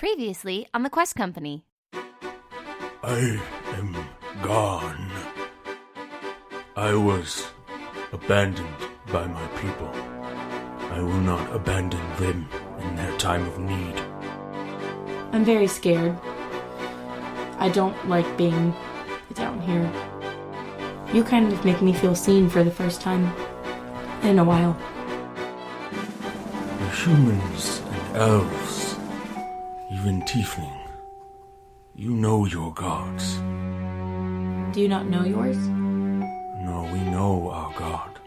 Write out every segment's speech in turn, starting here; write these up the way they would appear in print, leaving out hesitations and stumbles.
Previously on the Quest Company. I am Garn. I was abandoned by my people. I will not abandon them in their time of need. I'm very scared. I don't like being down here. You kind of make me feel seen for the first time in a while. The humans and elves, even tiefling, you know your gods. Do you not know yours? No, we know our god,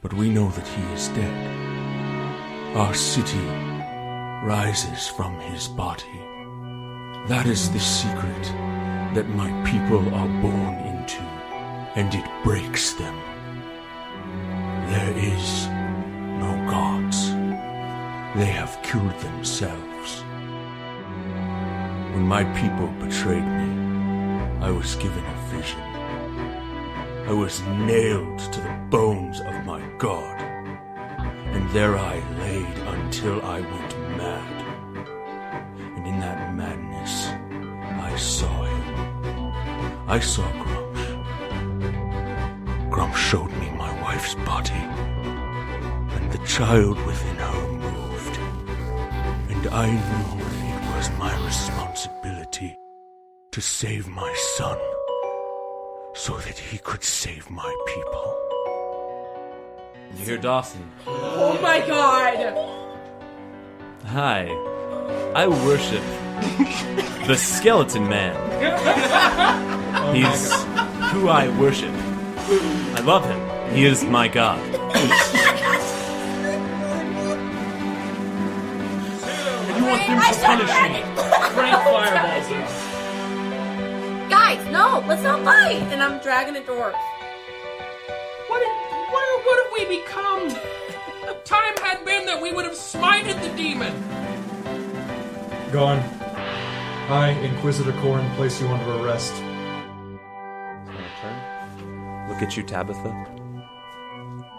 but we know that he is dead. Our city rises from his body. That is the secret that my people are born into, and it breaks them. There is no gods. They have killed themselves. When my people betrayed me, I was given a vision. I was nailed to the bones of my god, and there I laid until I went mad. And in that madness, I saw him. I saw Grumsh. Grumsh showed me my wife's body, and the child within her moved. And I knew that it was my responsibility to save my son, so that he could save my people. You hear Dawson? Oh my god! Hi. I worship the Skeleton Man. He's who I worship. I love him. He is my god. You want them to punish me? Frank fireballs him. Guys, no, let's not fight! And I'm dragging a dwarf. What have we become? Time had been that we would have smited the demon. Gone. I, Inquisitor Corin, place you under arrest. Look at you, Tabitha.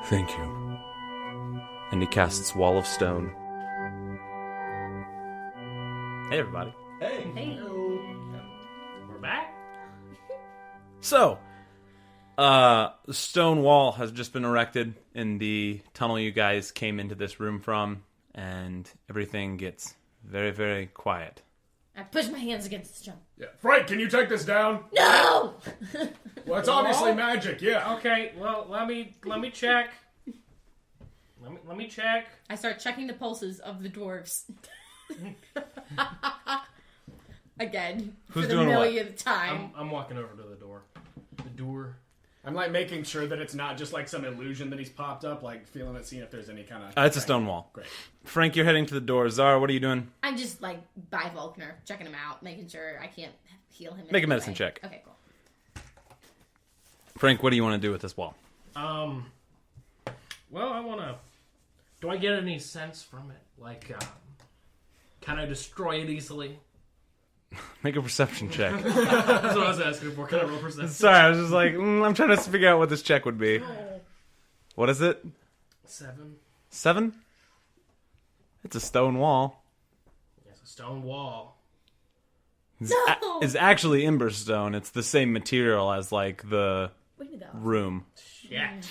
Thank you. And he casts Wall of Stone. Hey, everybody. Hey. We're back? So, the stone wall has just been erected in the tunnel you guys came into this room from, and everything gets very, very quiet. I push my hands against the jump. Yeah. Frank, can you take this down? No! Well, it's obviously magic, yeah. Okay, well, let me check. Let me check. I start checking the pulses of the dwarves. Again, Who's for the doing what? millionth time. I'm walking over to the door. The door. I'm like making sure that it's not just like some illusion that he's popped up, like feeling it, seeing if there's any kind of... It's a stone wall. Great. Frank, you're heading to the door. Zara, what are you doing? I'm just like by Volkner, checking him out, making sure I can't heal him. in Make a any medicine way. check. Okay, cool. Frank, what do you want to do with this wall? Well, I want to... Do I get any sense from it? Like, can I destroy it easily? Make a perception check. That's what I was asking for. Can I roll perception? Sorry, I was just like, I'm trying to figure out what this check would be. What is it? 7. 7? It's a stone wall. It's a stone wall. It's actually ember stone. It's the same material as, like, the Way to go. room. Shit.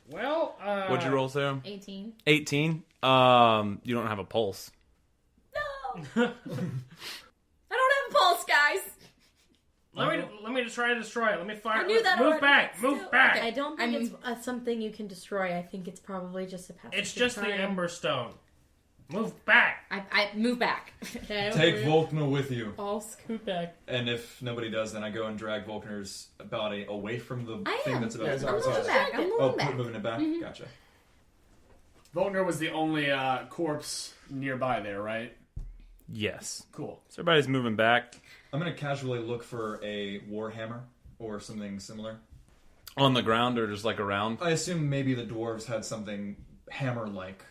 Well, What'd you roll, Sarah? 18. 18? You don't have a pulse. No! I don't have a pulse, guys. Let me try to destroy it. Let me fire. I knew that Move already, back. but Move still- back. okay. I don't think it's something you can destroy. I think it's probably just a passage. It's just of the time. ember stone. Move back. I move back. Take Volkner with you. I'll scoot back. And if nobody does, then I go and drag Volkner's body away from the I thing am. that's about I'm to moving back. I'm moving Oh, back. moving it back? Gotcha. Volkner was the only corpse nearby there, right? Yes. Cool. So everybody's moving back. I'm going to casually look for a warhammer or something similar. On the ground or just, like, around? I assume maybe the dwarves had something hammer-like.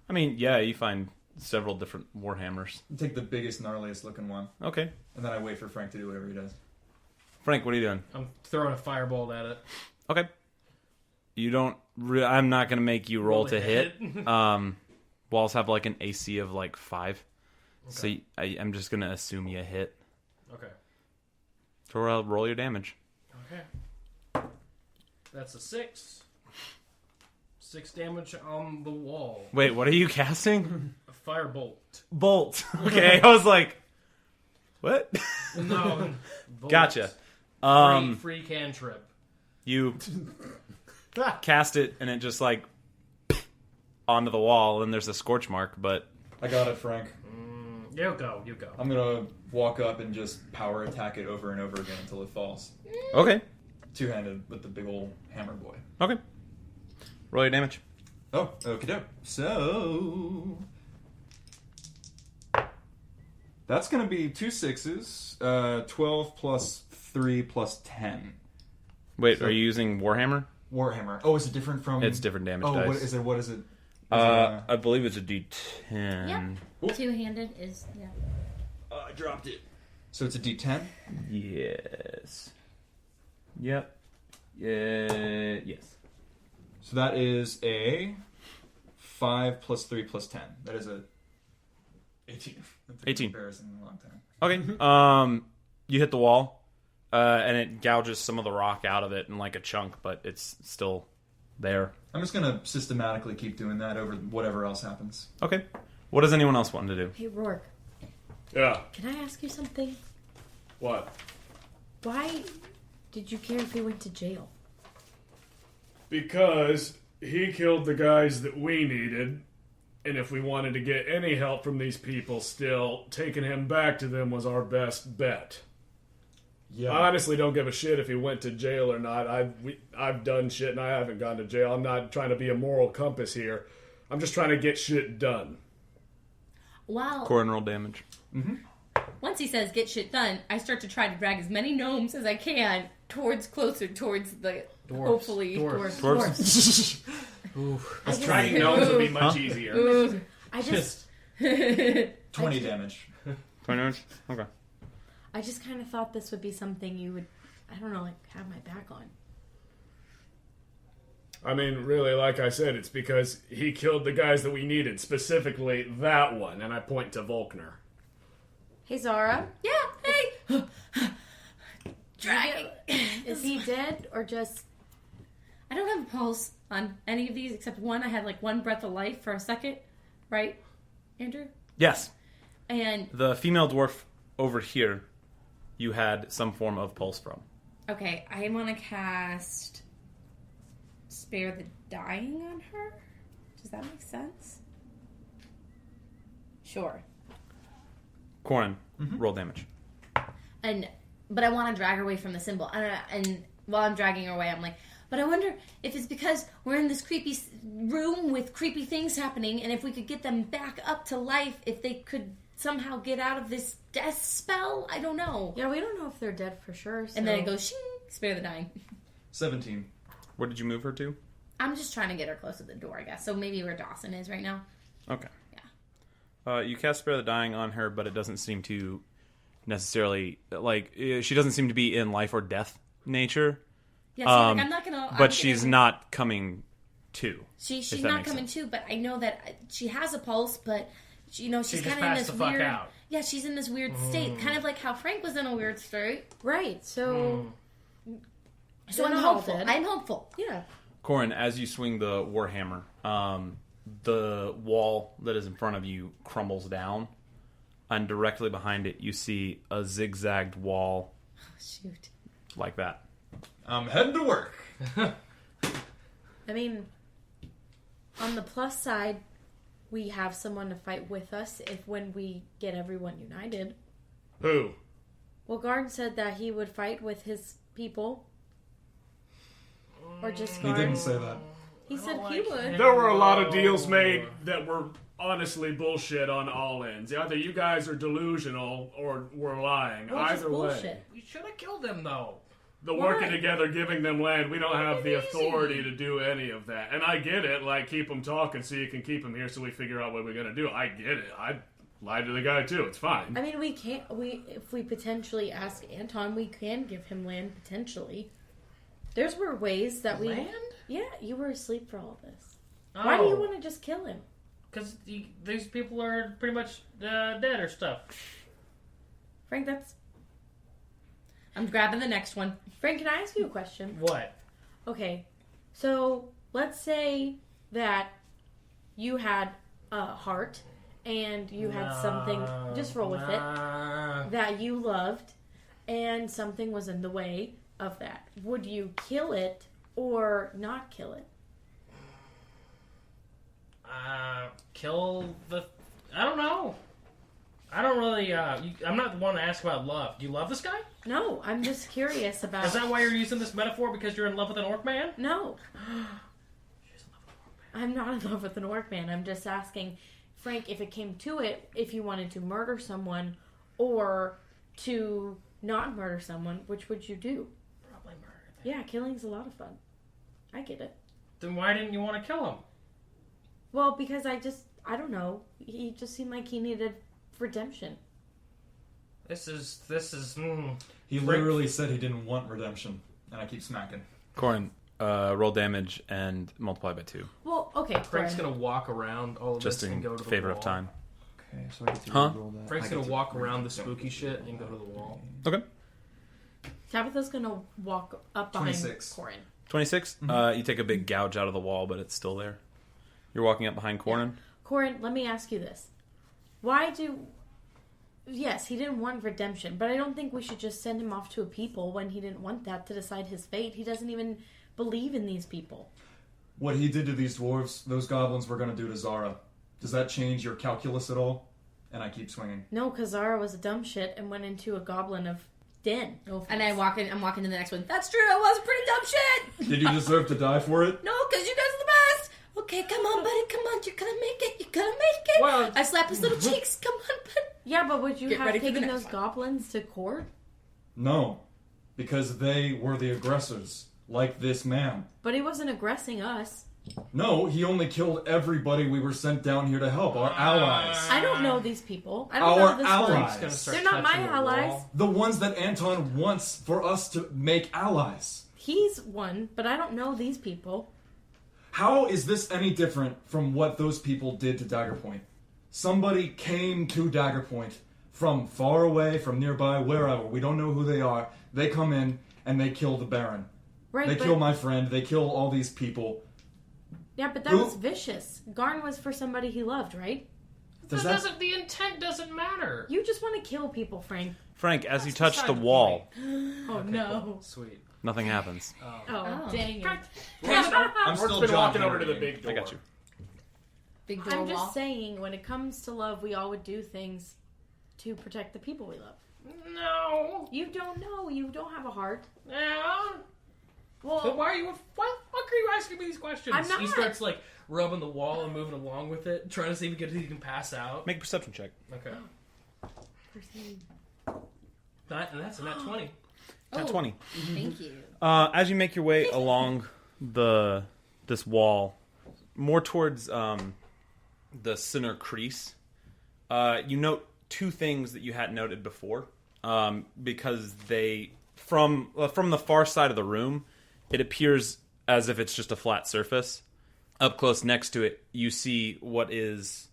I mean, yeah, you find several different warhammers. Take the biggest, gnarliest looking one. Okay. And then I wait for Frank to do whatever he does. Frank, what are you doing? I'm throwing a firebolt at it. Okay. You don't... I'm not going to make you roll to hit. Walls have like an AC of like 5. So I'm just going to assume you hit. Okay. So roll your damage. Okay. That's a 6. 6 damage on the wall. Wait, what are you casting? A firebolt. Bolt. Okay, I was like, what? No. Bolt. Gotcha. Free cantrip. You cast it, and it just like onto the wall, and there's a scorch mark, but... I got it, Frank. You go. I'm gonna walk up and just power attack it over and over again until it falls. Okay. Two-handed with the big old hammer boy. Okay. Roll your damage. Oh, okie doke. So... That's gonna be 2 6s, 12 plus 3 plus 10. Wait, So- are you using Warhammer? Warhammer. Oh, is it different from... It's different damage Oh, dice. what is it? I believe it's a D10. Yep. Two-handed is, yeah. I dropped it. So it's a D10? Yes. Yep. Yes. So that is a 5 plus 3 plus 10. That is a 18. That's a 18. comparison in a long time. Okay. You hit the wall, and it gouges some of the rock out of it in like a chunk, but it's still there. I'm just going to systematically keep doing that over whatever else happens. Okay. What does anyone else want to do? Hey, Roarke, Yeah. can I ask you something? What? Why did you care if he went to jail? Because he killed the guys that we needed, and if we wanted to get any help from these people still, taking him back to them was our best bet. Yeah. I honestly don't give a shit if he went to jail or not. I've done shit and I haven't gone to jail. I'm not trying to be a moral compass here. I'm just trying to get shit done. Wow. Corin, roll damage. Once he says get shit done, I start to try to drag as many gnomes as I can closer towards the Dwarves. hopefully Dwarves. dwarves. Dragging gnomes would be much easier. Ooh. I just 20 damage. 20 damage? Okay. I just kind of thought this would be something you would, I don't know, like have my back on. I mean, really, like I said, it's because he killed the guys that we needed, specifically that one, and I point to Volkner. Hey, Zara. Yeah, hey! Dragging. Is he dead or just... I don't have a pulse on any of these except one. I had like one breath of life for a second, right, Andrew? Yes. And The female dwarf over here, you had some form of pulse from. okay, I want to cast Spare the Dying on her. Does that make sense? Sure. Corin, roll damage. But I want to drag her away from the symbol. And while I'm dragging her away, I'm like, but I wonder if it's because we're in this creepy room with creepy things happening, and if we could get them back up to life, if they could somehow get out of this death spell. I don't know. Yeah, we don't know if they're dead for sure. So. And then it goes, shing, Spare the Dying. 17. Where did you move her to? I'm just trying to get her close to the door, I guess. So maybe where Dawson is right now. Okay. Yeah. You cast Spare the Dying on her, but it doesn't seem to necessarily, like, she doesn't seem to be in life or death nature. Yeah, see, like, I'm not gonna. But she's not coming to. She's not coming to, but I know that she has a pulse, but she's She just kind of in passed this the fuck weird. out. Yeah, she's in this weird state, kind of like how Frank was in a weird state. Right, so... So They're I'm not all hopeful. dead. I'm hopeful. Yeah. Corin, as you swing the warhammer, the wall that is in front of you crumbles down, and directly behind it you see a zigzagged wall Shoot. like that. I'm heading to work. I mean, on the plus side, we have someone to fight with us if when we get everyone united. Who? Well, Garn said that he would fight with his people. Or just He Garn. didn't say that. He said he would. There were a lot of deals made that were honestly bullshit on all ends. Either you guys are delusional or we're lying. Well, just Either way. bullshit. We should have killed him, though. The Why? working together, giving them land, we don't have the Easy. authority to do any of that. And I get it, like, keep them talking so you can keep them here so we figure out what we're going to do. I get it. I lied to the guy, too. It's fine. I mean, if we potentially ask Anton, we can give him land, potentially. There's ways that we... Land? Yeah, you were asleep for all of this. Why do you want to just kill him? Because these people are pretty much dead or stuff. Frank, that's... I'm grabbing the next one. Frank, can I ask you a question? What? Okay, so let's say that you had a heart and you had something, just roll with it, that you loved and something was in the way of that. Would you kill it or not kill it? Kill the... I don't know. I don't really... I'm not the one to ask about love. Do you love this guy? No, I'm just curious about... Is that why you're using this metaphor? Because you're in love with an orc man? No. I'm not in love with an orc man. I'm just asking, Frank, if it came to it, if you wanted to murder someone or to not murder someone, which would you do? Probably murder them. Yeah, killing's a lot of fun. I get it. Then why didn't you want to kill him? Well, because I don't know. He just seemed like he needed redemption. This is. He literally said he didn't want redemption, and I keep smacking. Corin, roll damage and multiply by 2. Well, okay, Frank's Corin. gonna walk around all of Just this and in go to the favor wall. of time. Okay, so I get to roll that. Frank's I get gonna to walk re- around the don't- spooky shit and go to the wall. Okay. Tabitha's gonna walk up behind 26. Corin. 26? You take a big gouge out of the wall, but it's still there. You're walking up behind Corin? Corin, let me ask you this. Why do... Yes, he didn't want redemption, but I don't think we should just send him off to a people when he didn't want that to decide his fate. He doesn't even believe in these people. What he did to these dwarves, those goblins were going to do to Zara. Does that change your calculus at all? And I keep swinging. No, because Zara was a dumb shit and went into a goblin of den. No And I'm walking to the next one. That's true, I was pretty dumb shit! Did you deserve to die for it? No, because you guys are the best! Okay, come on, buddy, come on, you're gonna make it, you're gonna make it! Well- I slap his little cheeks, come on, buddy! Yeah, but would you Get have ready for the taken next those one. goblins to court? No. Because they were the aggressors. Like this man. But he wasn't aggressing us. No, he only killed everybody we were sent down here to help. Our allies. I don't know these people. I don't Our know this allies. He's gonna start They're not my touching the allies. wall. The ones that Anton wants for us to make allies. He's one, but I don't know these people. How is this any different from what those people did to Dagger Point? Somebody came to Dagger Point from far away, from nearby, wherever. We don't know who they are. They come in and they kill the Baron. Right, They but, kill my friend. They kill all these people. yeah, but that Who- was vicious. Garn was for somebody he loved, right? The intent doesn't matter. You just want to kill people, Frank. Frank, as you That's touch beside the the wall, Oh, no. Sweet. nothing happens. Oh, Oh. dang it. I'm Orc's been walking over to the big I door. got you. Big door I'm wall. just saying, when it comes to love, we all would do things to protect the people we love. No. You don't know. You don't have a heart. Yeah. But Well, why are you? Why the fuck are you asking me these questions? I'm not. He starts like rubbing the wall and moving along with it, trying to see if he can pass out. Make a perception check. Okay. proceed. And that's a net 20. At 20. Thank you. As you make your way along this wall, more towards the center crease, you note two things that you hadn't noted before, because they from the far side of the room, it appears as if it's just a flat surface. Up close next to it, you see what is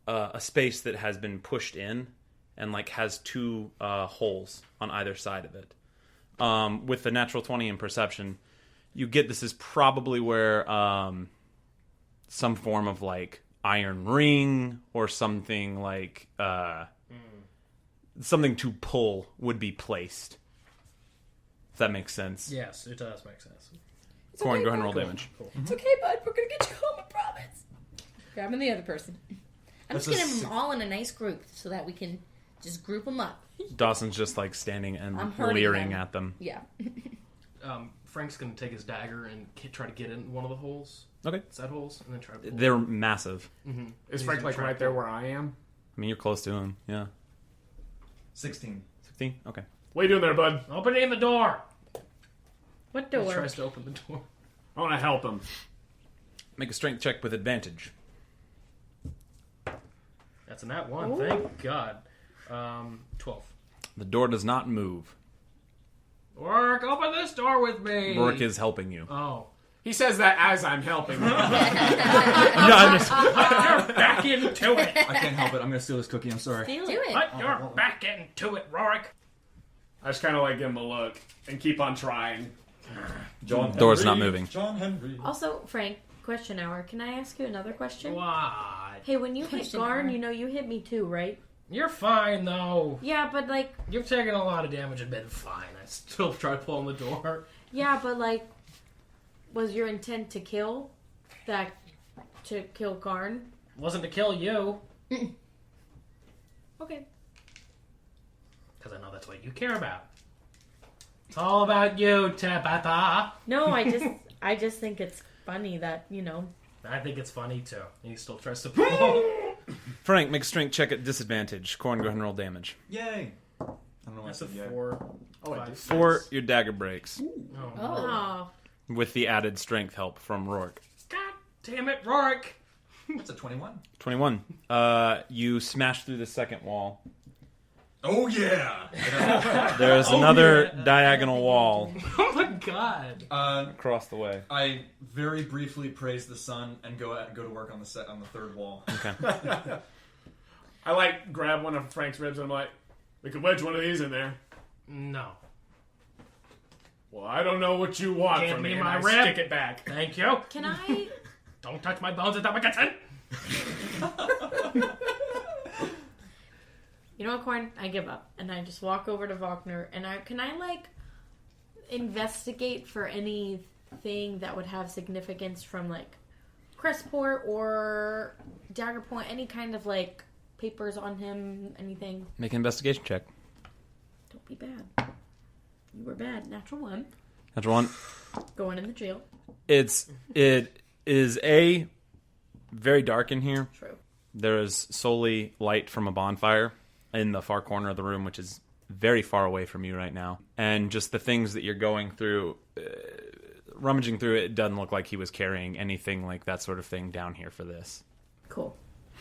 a space that has been pushed in and like has two holes on either side of it. With the natural 20 in perception, you get this is probably where some form of like iron ring or something like something to pull would be placed. If that makes sense. Yes, it does make sense. Corin, go ahead and roll damage. Cool. It's okay, bud. We're gonna get you home, I promise. Grabbing the other person. I'm just That's a getting them six- all in a nice group so that we can just group them up. Dawson's just like standing I'm and hurting leering them. at them. Yeah. Frank's going to take his dagger and try to get in one of the holes, Okay. side holes, and then try to pull They're massive. Is Frank like right there where I am? I mean, you're close to him. Yeah. 16. 16? Okay. What are you doing there, bud? Opening the door! What He door? tries to open the door. I want to help him. Make a strength check with advantage. That's a nat 1, Ooh. thank God. 12. The door does not move. Roarke, open this door with me! Roarke is helping you. Oh. He says that as I'm helping him. No, I'm just... Put your back into it. I can't help it. I'm gonna steal this cookie. I'm sorry. Do it. Put your back into it, Roarke. I just kind of like give him a look and keep on trying. John Door's Henry, not moving. John Henry. Also, Frank, question hour. Can I ask you another question? What? Hey, when you hit Question Garn, hour. you know you hit me too, right? You're fine, though. Yeah, but like, You've taken a lot of damage and been fine. I still try to pull on the door. yeah, but like, was your intent to kill Garn? Wasn't to kill you, Okay. because I know that's what you care about. It's all about you, Tabitha. No, I just think it's funny that, you know. I think it's funny, too. He still tries to pull. Frank, make a strength check at disadvantage. Corin, go ahead and roll damage. Yay. I don't know why I That's a said yay. 4. Oh, I did. 4, your dagger breaks. Oh. Oh. With the added strength help from Roarke. God damn it, Roarke. That's a 21. 21. You smash through the second wall. Oh yeah. There's another diagonal wall Oh my god. across the way. I very briefly praise the sun and go to work on the third wall. Okay. I like grab one of Frank's ribs and I'm like, we could wedge one of these in there. No. Well, I don't know what you want Can't from me. be And my I rib. stick it back. Thank you. Can I? Don't touch my bones without my consent. You know what, Corin? I give up, and I just walk over to Wagner, and can I like investigate for anything that would have significance from like Crestport or Dagger Point, any kind of like papers on him, anything. Make an investigation check. Don't be bad. You were bad. Natural 1. Natural 1. Going in the jail. It is very dark in here. True. There is solely light from a bonfire in the far corner of the room, which is very far away from you right now. And just the things that you're going through, rummaging through it doesn't look like he was carrying anything like that sort of thing down here for this. Cool.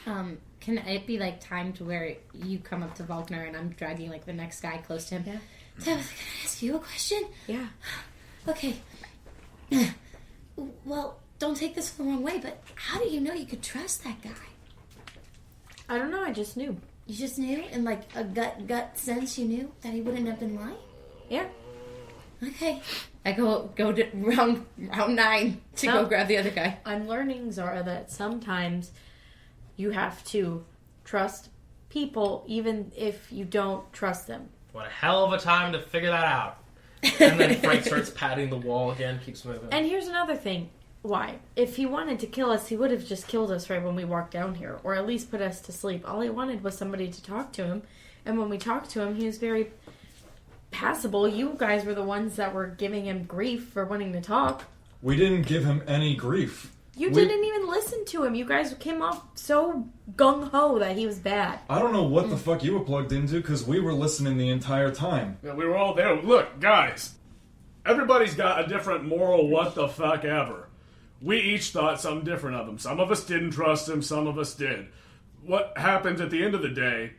Can it be like time to where you come up to Wagner and I'm dragging like the next guy close to him? Yeah. Tabitha, can I ask you a question? Yeah. Okay. Well, don't take this the wrong way, but how do you know you could trust that guy? I don't know. I just knew. You just knew, in like a gut sense, you knew that he wouldn't have been lying. Yeah. Okay. I go to round 9 to go grab the other guy. I'm learning, Zara, that sometimes you have to trust people even if you don't trust them. What a hell of a time to figure that out. And then Frank starts patting the wall again, keeps moving. And here's another thing. Why? If he wanted to kill us, he would have just killed us right when we walked down here, or at least put us to sleep. All he wanted was somebody to talk to him, and when we talked to him, he was very passable. You guys were the ones that were giving him grief for wanting to talk. We didn't give him any grief. You didn't even listen to him. You guys came off so gung-ho that he was bad. I don't know what the fuck you were plugged into, because we were listening the entire time. Yeah, we were all there. Look, guys, everybody's got a different moral what the fuck ever. We each thought something different of him. Some of us didn't trust him, some of us did. What happened at the end of the day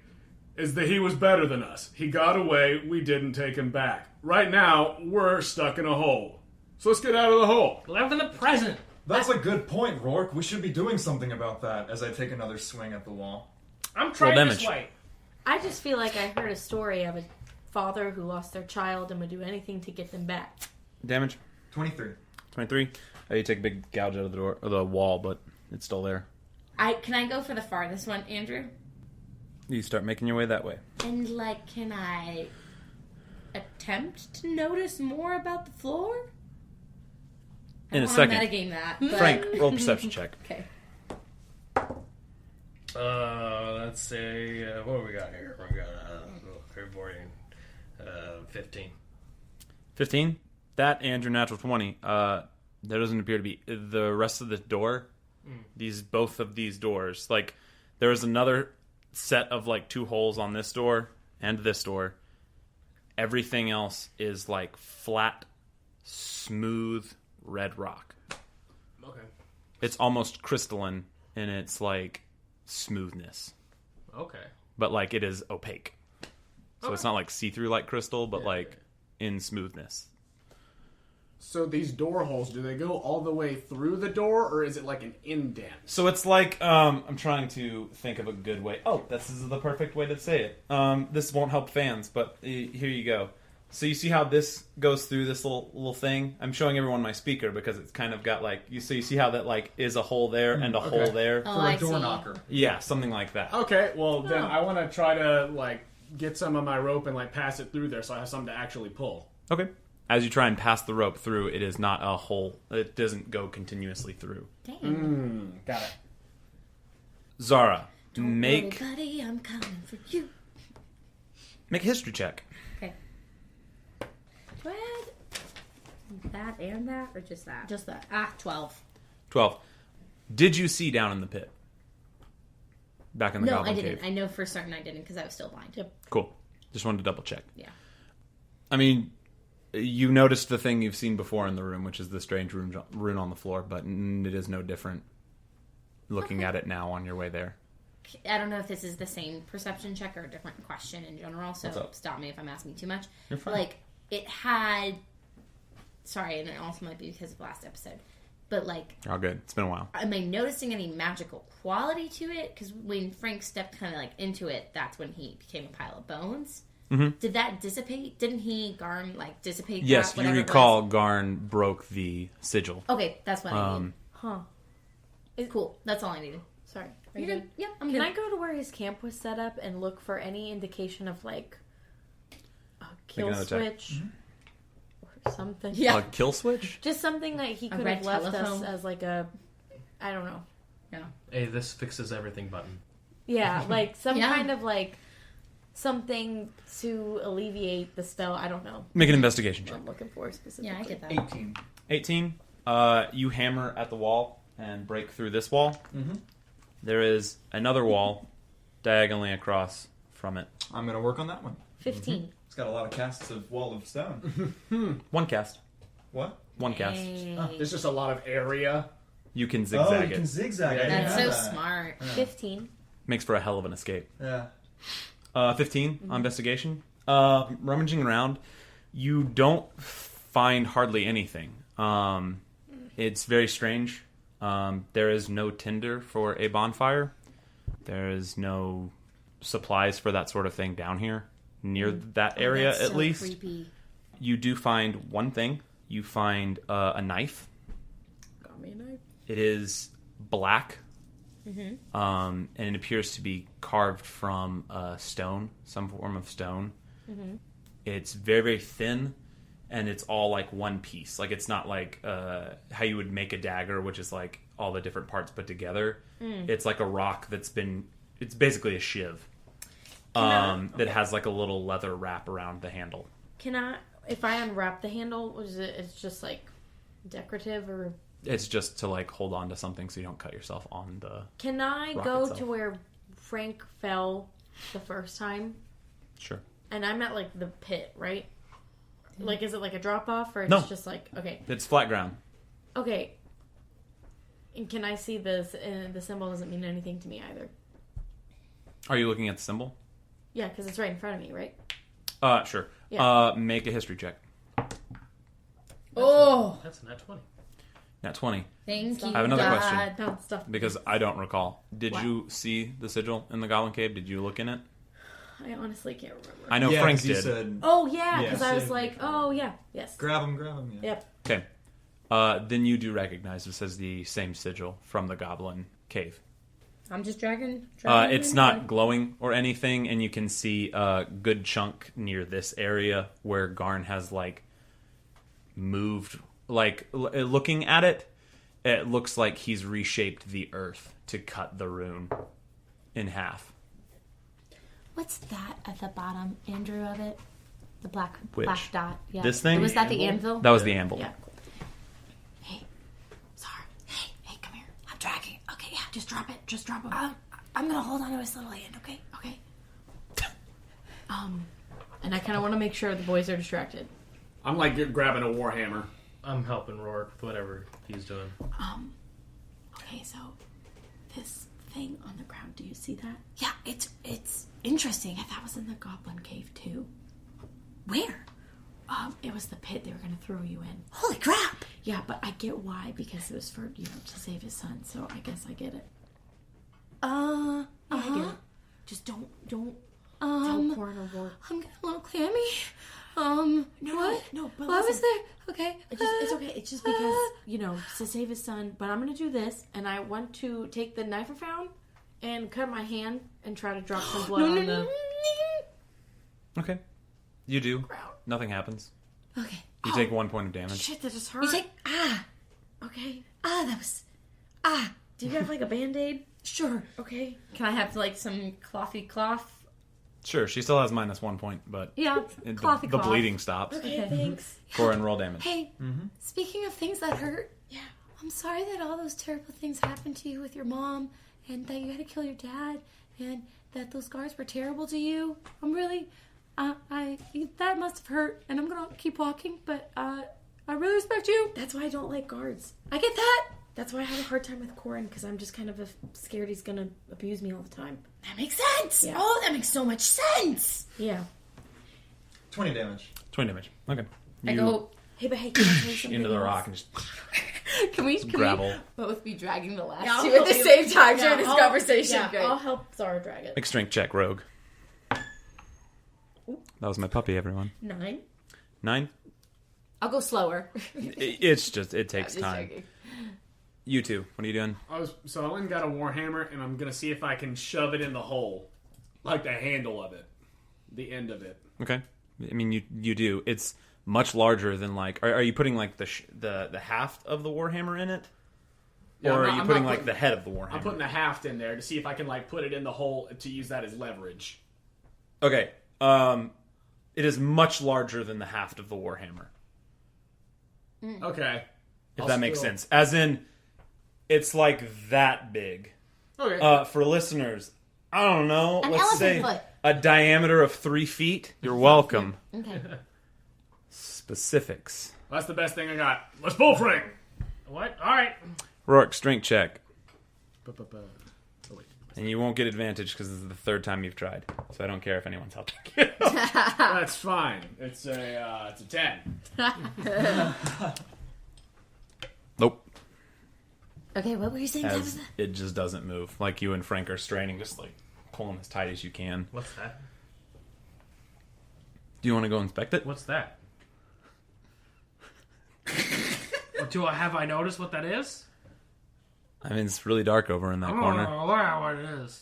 is that he was better than us. He got away, we didn't take him back. Right now, we're stuck in a hole. So let's get out of the hole. Live in the present. That's a good point, Roarke. We should be doing something about that, as I take another swing at the wall. I'm trying Roll this damage. way. I just feel like I heard a story of a father who lost their child and would do anything to get them back. Damage? 23. 23. You take a big gouge out of the door, or the wall, but it's still there. Can I go for the farthest one, Andrew? You start making your way that way. And like, can I attempt to notice more about the floor? In a I second. want to metagame that. But... Frank, roll perception check. Okay. Let's see. What do we got here? We got 15. 15? That and your natural 20. There doesn't appear to be the rest of the door. Both of these doors. Like, there is another set of like 2 holes on this door and this door. Everything else is like flat, smooth red rock. Okay. It's almost crystalline in its like smoothness, Okay. but like it is opaque. So Okay. it's not like see-through like crystal, but Yeah, like in smoothness. So these door holes, do they go all the way through the door, or is it like an indent? So it's like, I'm trying to think of a good way. Oh, this is the perfect way to say it. This won't help fans, but here you go. So you see how this goes through this little thing? I'm showing everyone my speaker because it's kind of got like, you see how that like is a hole there and a hole there? Oh, For a I door see. knocker. Yeah, something like that. Okay, well then I want to try to like get some of my rope and like pass it through there so I have something to actually pull. Okay. As you try and pass the rope through, it is not a hole. It doesn't go continuously through. Dang. Got it. Zara, Don't make worry, buddy, I'm coming for you. a history check. Okay. Do I add that and that, or just that? Just that. 12. 12. Did you see down in the pit? Back in the No, Goblin I didn't. Cave? I know for certain I didn't because I was still blind. Yep. Cool. Just wanted to double check. Yeah. I mean, you noticed the thing you've seen before in the room, which is the strange rune on the floor, but it is no different looking at it now on your way there. I don't know if this is the same perception check or a different question in general, so What's up? stop me if I'm asking too much. You're fine. Like, it had... Sorry, and it also might be because of last episode. But, like, You're all good. It's been a while. am I noticing any magical quality to it? Because when Frank stepped kind of, like, into it, that's when he became a pile of bones. Mm-hmm. Did that dissipate? Didn't he, Garn, like, dissipate Yes, that? you whatever it recall was? Garn broke the sigil. Okay, that's what I needed. Huh. Cool. That's all I needed. Sorry. Are You're you good? Yeah, I'm Can good. I go to where his camp was set up and look for any indication of like a kill another check. switch or something? Yeah. A kill switch? Just something that he could red have left us telephone? as like a, I don't know. Hey, this fixes everything button. Yeah, like some Yeah. kind of like something to alleviate the spell. I don't know. Make an investigation What check. I'm looking for specifically. Yeah, I get that. 18. 18. You hammer at the wall and break through this wall. Mm-hmm. There is another wall diagonally across from it. I'm going to work on that one. 15. It's got a lot of casts of Wall of Stone. One cast. What? One cast. Hey. There's just a lot of area. You can Oh, zigzag you it. can zigzag. I didn't That's know so that. smart. 15. Makes for a hell of an escape. Yeah. 15 on investigation. Rummaging around, you don't find hardly anything. It's very strange. There is no tinder for a bonfire. There is no supplies for that sort of thing down here, near that area That's at so least. creepy. You do find one thing. You find a knife. Got me a knife. It is black, and it appears to be carved from stone, some form of stone. It's very, very thin, and it's all like one piece. Like it's not like how you would make a dagger, which is like all the different parts put together. It's like a rock that's been. It's basically a shiv that has like a little leather wrap around the handle. Can I, if I unwrap the handle, what is it? It's just like decorative or... It's just to like hold on to something so you don't cut yourself on the. Can I rock go itself. to where Frank fell the first time? Sure. And I'm at like the pit, right? Like, is it like a drop off or it's No. just like, okay. It's flat ground. Okay. And can I see this? The symbol doesn't mean anything to me either. Are you looking at the symbol? Yeah, because it's right in front of me, right? Sure. Yeah. Make a history check. Oh, That's a nat 20. Nat 20. thank you. I have another God. question. Don't stuff. Because I don't recall. Did What? you see the sigil in the Goblin Cave? Did you look in it? I honestly can't remember. I know Yeah, Frank 'cause you did. said, Oh, yeah, Yeah. because I was like, oh, yeah, yes. grab him, yeah. Yep. Okay. Then you do recognize this as the same sigil from the Goblin Cave. I'm just dragging It's not glowing or anything, and you can see a good chunk near this area where Garn has, like, moved. Like, looking at it, it looks like he's reshaped the earth to cut the rune in half. What's that at the bottom, Andrew, of it? The black Which? dot. Yeah. This thing? Was that the anvil? That was the anvil. Yeah. Hey, Zara. Hey, come here. I'm dragging. Okay, yeah, just drop it. Just drop it. I'm gonna hold on to his little hand. Okay. Okay. And I kind of want to make sure the boys are distracted. I'm like grabbing a warhammer. I'm helping Roarke with whatever he's doing. Okay, so this thing on the ground. Do you see that? Yeah, it's interesting. That was in the Goblin Cave too. Where? It was the pit they were going to throw you in. Holy crap! Yeah, but I get why, because it was for, to save his son, so I guess I get it. I get it. Just don't tell Corin or Roarke. I'm getting a little clammy. No, but Why listen, was there? Okay. it's okay. It's just because, to save his son, but I'm going to do this, and I want to take the knife I found and cut my hand and try to drop some blood on the... Okay. You do. Nothing happens. Okay. You take 1 point of damage. Shit, that just hurt. You take... Okay. That was... Do you have, like, a Band-Aid? Sure. Okay. Can I have, like, some clothy cloth? Sure, she still has -1 point, but Yeah, the clothy cloth. bleeding stops. Okay, thanks. Corin, roll damage. Hey, speaking of things that hurt, I'm sorry that all those terrible things happened to you with your mom, and that you had to kill your dad, and that those guards were terrible to you. I'm really, that must have hurt, and I'm gonna keep walking, but I really respect you. That's why I don't like guards. I get that. That's why I have a hard time with Corin, because I'm just kind of scared he's going to abuse me all the time. That makes sense. Yeah. Oh, that makes so much sense. Yeah. 20 damage. 20 damage. Okay. I go, Hey, can I tell you something into the else? rock and just can we grapple. both be dragging the last Yeah, two I'll at the help same you. time Yeah, during this I'll- conversation? Yeah, Great. I'll help Zara drag it. Make strength check, rogue. That was my puppy, everyone. 9. 9? I'll go slower. It's just, it takes Just time. joking. You two, what are you doing? I went and got a warhammer, and I'm gonna see if I can shove it in the hole, like the handle of it, the end of it. Okay. I mean, you do. It's much larger than like. Are you putting like the haft of the warhammer in it, Yeah, or I'm are not- you I'm putting not like putting- the head of the warhammer? I'm putting the haft in there to see if I can like put it in the hole to use that as leverage. Okay. It is much larger than the haft of the warhammer. Okay. If that makes sense. As in, it's like that big. Okay. For listeners, I don't know. An let's say elephant foot. a diameter of 3 feet. You're welcome. Okay. Specifics. That's the best thing I got. Let's pull Frank. What? All right. Roarke, strength check. Oh, wait. And you won't get advantage because this is the third time you've tried. So I don't care if anyone's helping you. That's fine. It's a 10. Nope. Okay, what were you saying, As Tabitha? it just doesn't move. Like you and Frank are straining, just like pulling as tight as you can. What's that? Do you want to go inspect it? What's that? Have I noticed what that is? I mean, it's really dark over in that I'm corner. gonna look at what it is.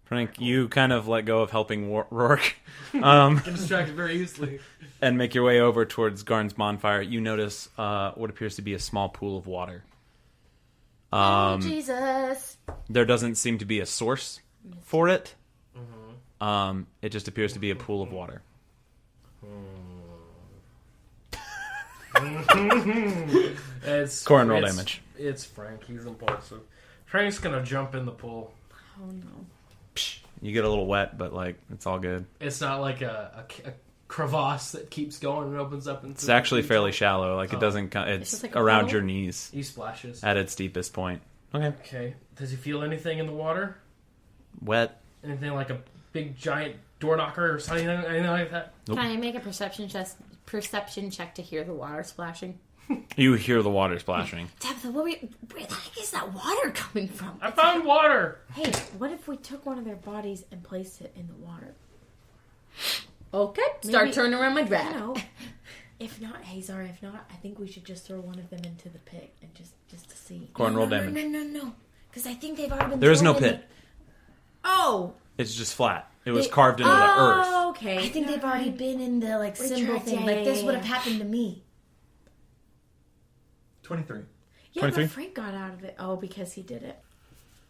Frank, you kind of let go of helping Roarke Get distracted very easily. and make your way over towards Garn's bonfire. You notice what appears to be a small pool of water. Jesus. There doesn't seem to be a source for it. It just appears to be a pool of water. It's Corin, roll it's- damage. It's Frank. He's impulsive. Frank's gonna jump in the pool. Oh, no. You get a little wet, but like it's all good. It's not like a crevasse that keeps going and opens up. It's actually fairly shallow. Like it doesn't. It's just like a around puddle? your knees He splashes. at its deepest point. Okay. Okay. Does he feel anything in the water? Wet. Anything like a big giant door knocker or something? Anything like that? Nope. Can I make a perception check to hear the water splashing? You hear the water splashing. Tabitha, where the heck is that water coming from? I found water. Hey, what if we took one of their bodies and placed it in the water? Okay, start Maybe- turning around my drag. You know, if not, hey Zara, if not, I think we should just throw one of them into the pit and just to see. Corin, roll no, damage. No. Because I think they've already been. There is no thrown in pit. Oh, It's just flat. It was carved into the earth. okay. I think they've already been in the like symbol Retract, thing. yeah, Like yeah, this yeah, would have yeah. happened to me. 23. Yeah, 23? but Frank got out of it. Oh, because he did it.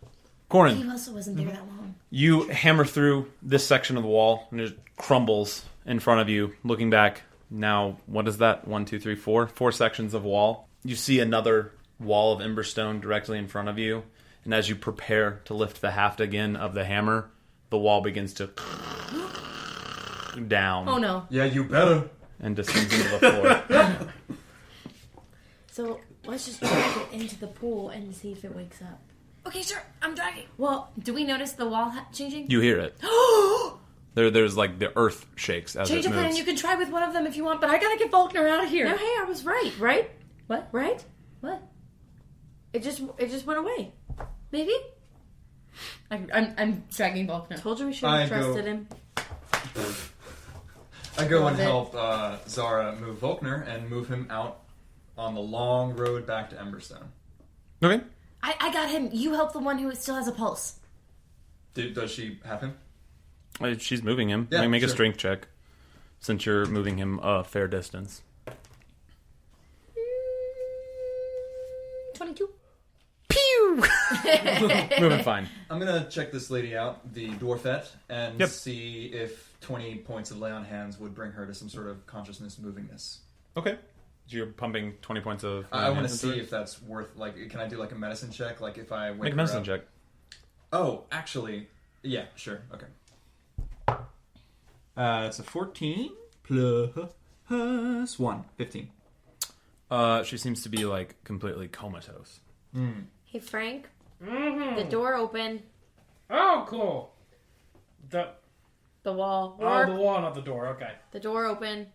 He Corin, also wasn't there that long. you hammer through this section of the wall and it crumbles in front of you. Looking back, now what is that? 1, 2, 3, 4. 4 sections of wall. You see another wall of emberstone directly in front of you, and as you prepare to lift the haft again of the hammer, the wall begins to down Oh no! Yeah, you better. and descends into the floor. So let's just drag it into the pool and see if it wakes up. Okay, sure. I'm dragging. Well, Do we notice the wall changing? You hear it. There's like the earth shakes as Change it of plan. moves. You can try with one of them if you want, but I gotta get Faulkner out of here. No, hey, I was right, right? What? Right? What? It just went away. Maybe? I'm dragging Faulkner. Told you we should have trusted him. I go Love and it. help Zara move Volkner and move him out on the long road back to Emberstone. Okay. I got him. You help the one who still has a pulse. Does she have him? She's moving him. Yeah, Make a sure. strength check, since you're moving him a fair distance. 22. Pew! Moving fine. I'm gonna check this lady out, the dwarfette, and Yep. see if 20 points of lay on hands would bring her to some sort of consciousness movingness. Okay. So you're pumping 20 points of... I want to into see it? if that's worth, like, can I do like a medicine check? Like if I wake Make a her medicine up? check. Oh, actually, yeah, sure, okay. It's a 14 plus 1, 15. She seems to be like completely comatose. Hey, Frank, Mm-hmm. the door open. Oh, cool. The wall. the Roarke, wall, not the door. Okay. the door open.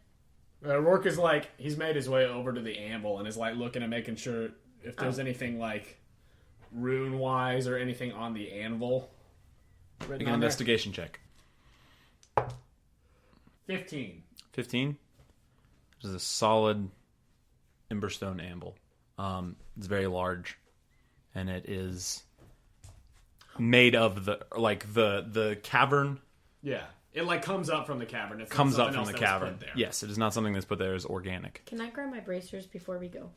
Roarke is like, he's made his way over to the anvil and is like looking and making sure if Oh. there's anything like rune wise or anything on the anvil. Make written an on there. investigation check. 15. 15. This is a solid Emberstone anvil. It's very large, and it is made of the cavern Yeah. It like comes up from the cavern. It's not comes up something from else the that was cavern. put there. Yes, it is not something that's put there as organic. Can I grab my bracers before we go?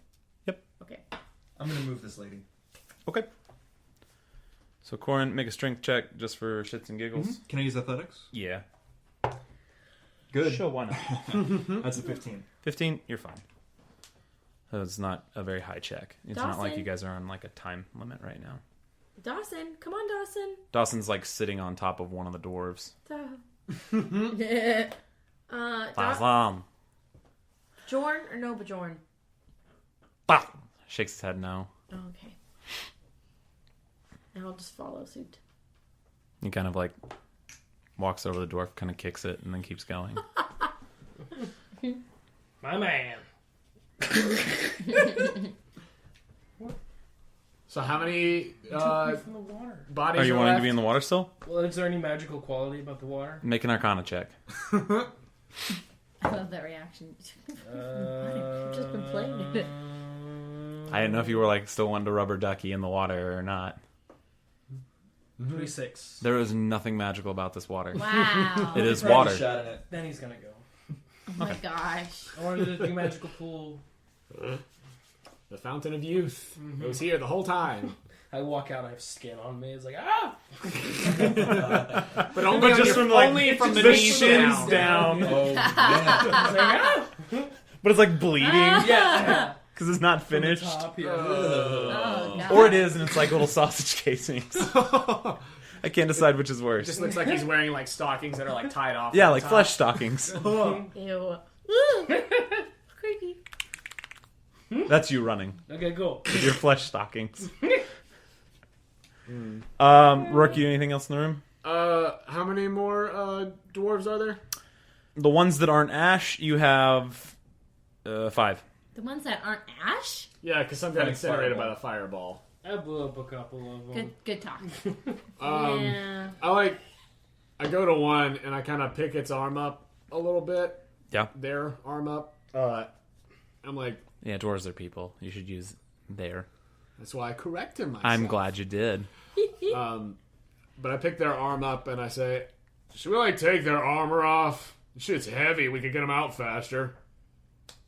Yep. Okay. I'm gonna move this lady. Okay. So Corin, make a strength check just for shits and giggles. Can I use athletics? Yeah. Good. Sure, why not? That's a 15. 15, you're fine. That's not a very high check. It's not like Dawson. you guys are on like a time limit right now. Dawson, come on, Dawson. Dawson's like sitting on top of one of the dwarves. Jorn or no Bjorn? Bah! Shakes his head no. Oh, okay. And I'll just follow suit. He kind of like walks over the dwarf, kind of kicks it, and then keeps going. My man. So how many From the water. bodies Are you are wanting left? to be in the water still? Well, is there any magical quality about the water? Make an Arcana check. I love that reaction. I've just been playing it. I didn't know if you were like still wanting to rubber ducky in the water or not. 26. There is nothing magical about this water. Wow. It is Probably water. shot in it. Then he's gonna go. Oh my gosh. I wanted to do magical pool. The fountain of youth. It was here the whole time. I walk out, I have skin on me. It's like, ah! But only just from, like, only from the the knees shins down. down. Oh, yeah. It's like, ah! But it's like bleeding Yeah. because it's not finished. Top, yeah. Oh, God. Or it is, and it's like little sausage casings. I can't decide which is It worse. just looks like he's wearing like stockings that are like tied off. Yeah, at the like top. flesh stockings. Ew. Ooh. Creepy. That's you running Okay, cool. with your flesh stockings. Roarke, you anything else in the room? How many more dwarves are there? The ones that aren't ash, you have 5. The ones that aren't ash? Yeah, because some got Like incinerated fireball. by the fireball. I blew up a couple of them. Good talk. Yeah. I go to one and I kind of pick its arm up a little bit. Yeah. Their arm up. I'm like, Yeah, dwarves are people. You should use their. that's why I corrected myself. I'm glad you did. But I pick their arm up and I say, should we like take their armor off? Shit's heavy. We could get them out faster.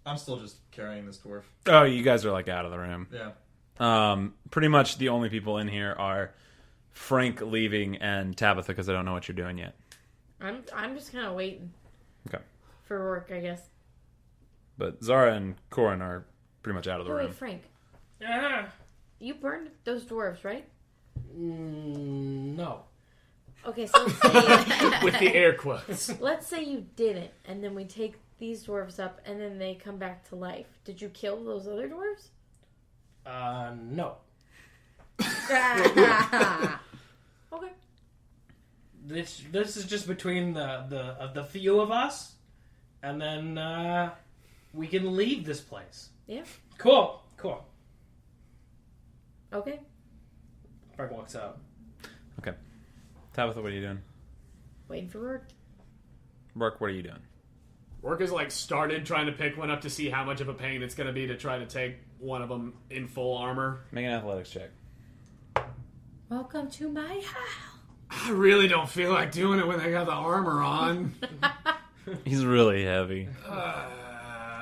I'm still just carrying this dwarf. Oh, you guys are like out of the room. Yeah. Pretty much the only people in here are Frank leaving and Tabitha because I don't know what you're doing yet. I'm just kind of waiting Okay. for work, I guess. But Zara and Corin are pretty much out of the Wait, room. Frank, Ah! you burned those dwarves, right? No. Okay, so let's say, With the air quotes. let's say you didn't, and then we take these dwarves up, and then they come back to life. Did you kill those other dwarves? No. Okay. this is just between the few of us, and then we can leave this place. Yeah. Cool. Okay. Frank walks out. Okay. Tabitha, what are you doing? Waiting for Roarke. Roarke, what are you doing? Roarke has started trying to pick one up to see how much of a pain it's going to be to try to take one of them in full armor. Make an athletics check. Welcome to my house. I really don't feel like doing it when they got the armor on. He's really heavy.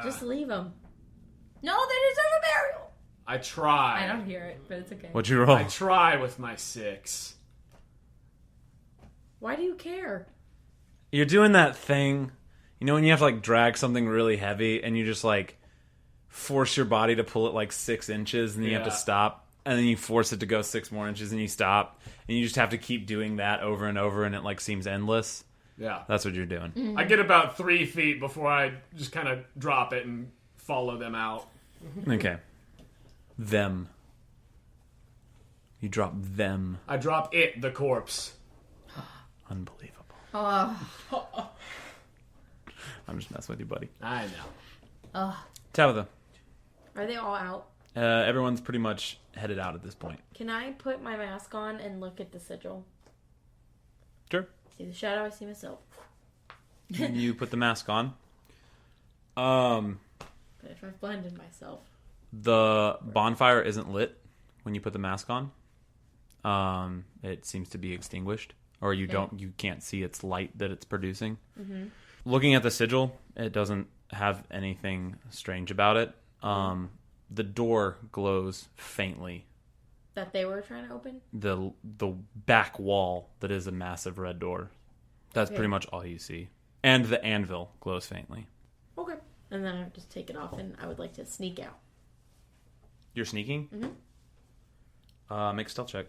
Just leave him. No, they deserve a burial. I try. I don't hear it, but it's okay. What'd you roll? I try with my 6. Why do you care? You're doing that thing, when you have to drag something really heavy and you just force your body to pull it 6 inches and then you have to stop, and then you force it to go 6 more inches and you stop, and you just have to keep doing that over and over, and it seems endless. Yeah. That's what you're doing. Mm-hmm. I get about 3 feet before I just kind of drop it and follow them out. Okay. Them. You drop them. I drop it, the corpse. Unbelievable. Oh. I'm just messing with you, buddy. I know. Tabitha. Are they all out? Everyone's pretty much headed out at this point. Can I put my mask on and look at the sigil? Sure. See the shadow, I see myself. You put the mask on. But if I've blended myself. The bonfire isn't lit when you put the mask on. It seems to be extinguished, or you can't see its light that it's producing. Mm-hmm. Looking at the sigil, it doesn't have anything strange about it. The door glows faintly. That they were trying to open? The back wall that is a massive red door. That's pretty much all you see. And the anvil glows faintly. Okay. And then I would just take it off, and I would like to sneak out. You're sneaking? Mm-hmm. Make a stealth check.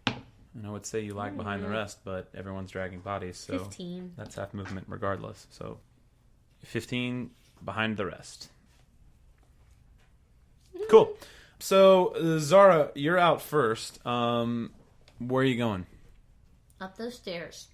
And I would say you lag behind the rest, but everyone's dragging bodies, so 15. that's half movement regardless. So 15 behind the rest. Cool. So Zara, you're out first. Where are you going? Up those stairs.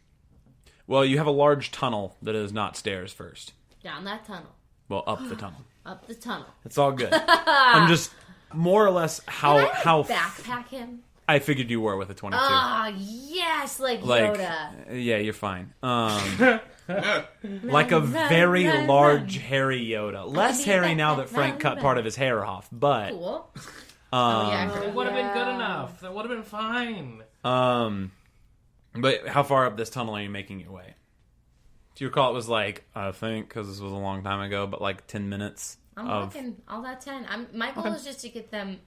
Well, you have a large tunnel that is not stairs first. Down that tunnel. Well, up the tunnel. Up the tunnel. It's all good. I'm just more or less how backpack him? I figured you were with a 22. Ah, yes, like Yoda. Yeah, you're fine. Like a very large, hairy Yoda. Less hairy now that Frank cut part of his hair off, but... Cool. It would have been good enough. That would have been fine. But how far up this tunnel are you making your way? Do you recall it was I think, because this was a long time ago, but 10 minutes I'm walking all that 10. My goal is just to get them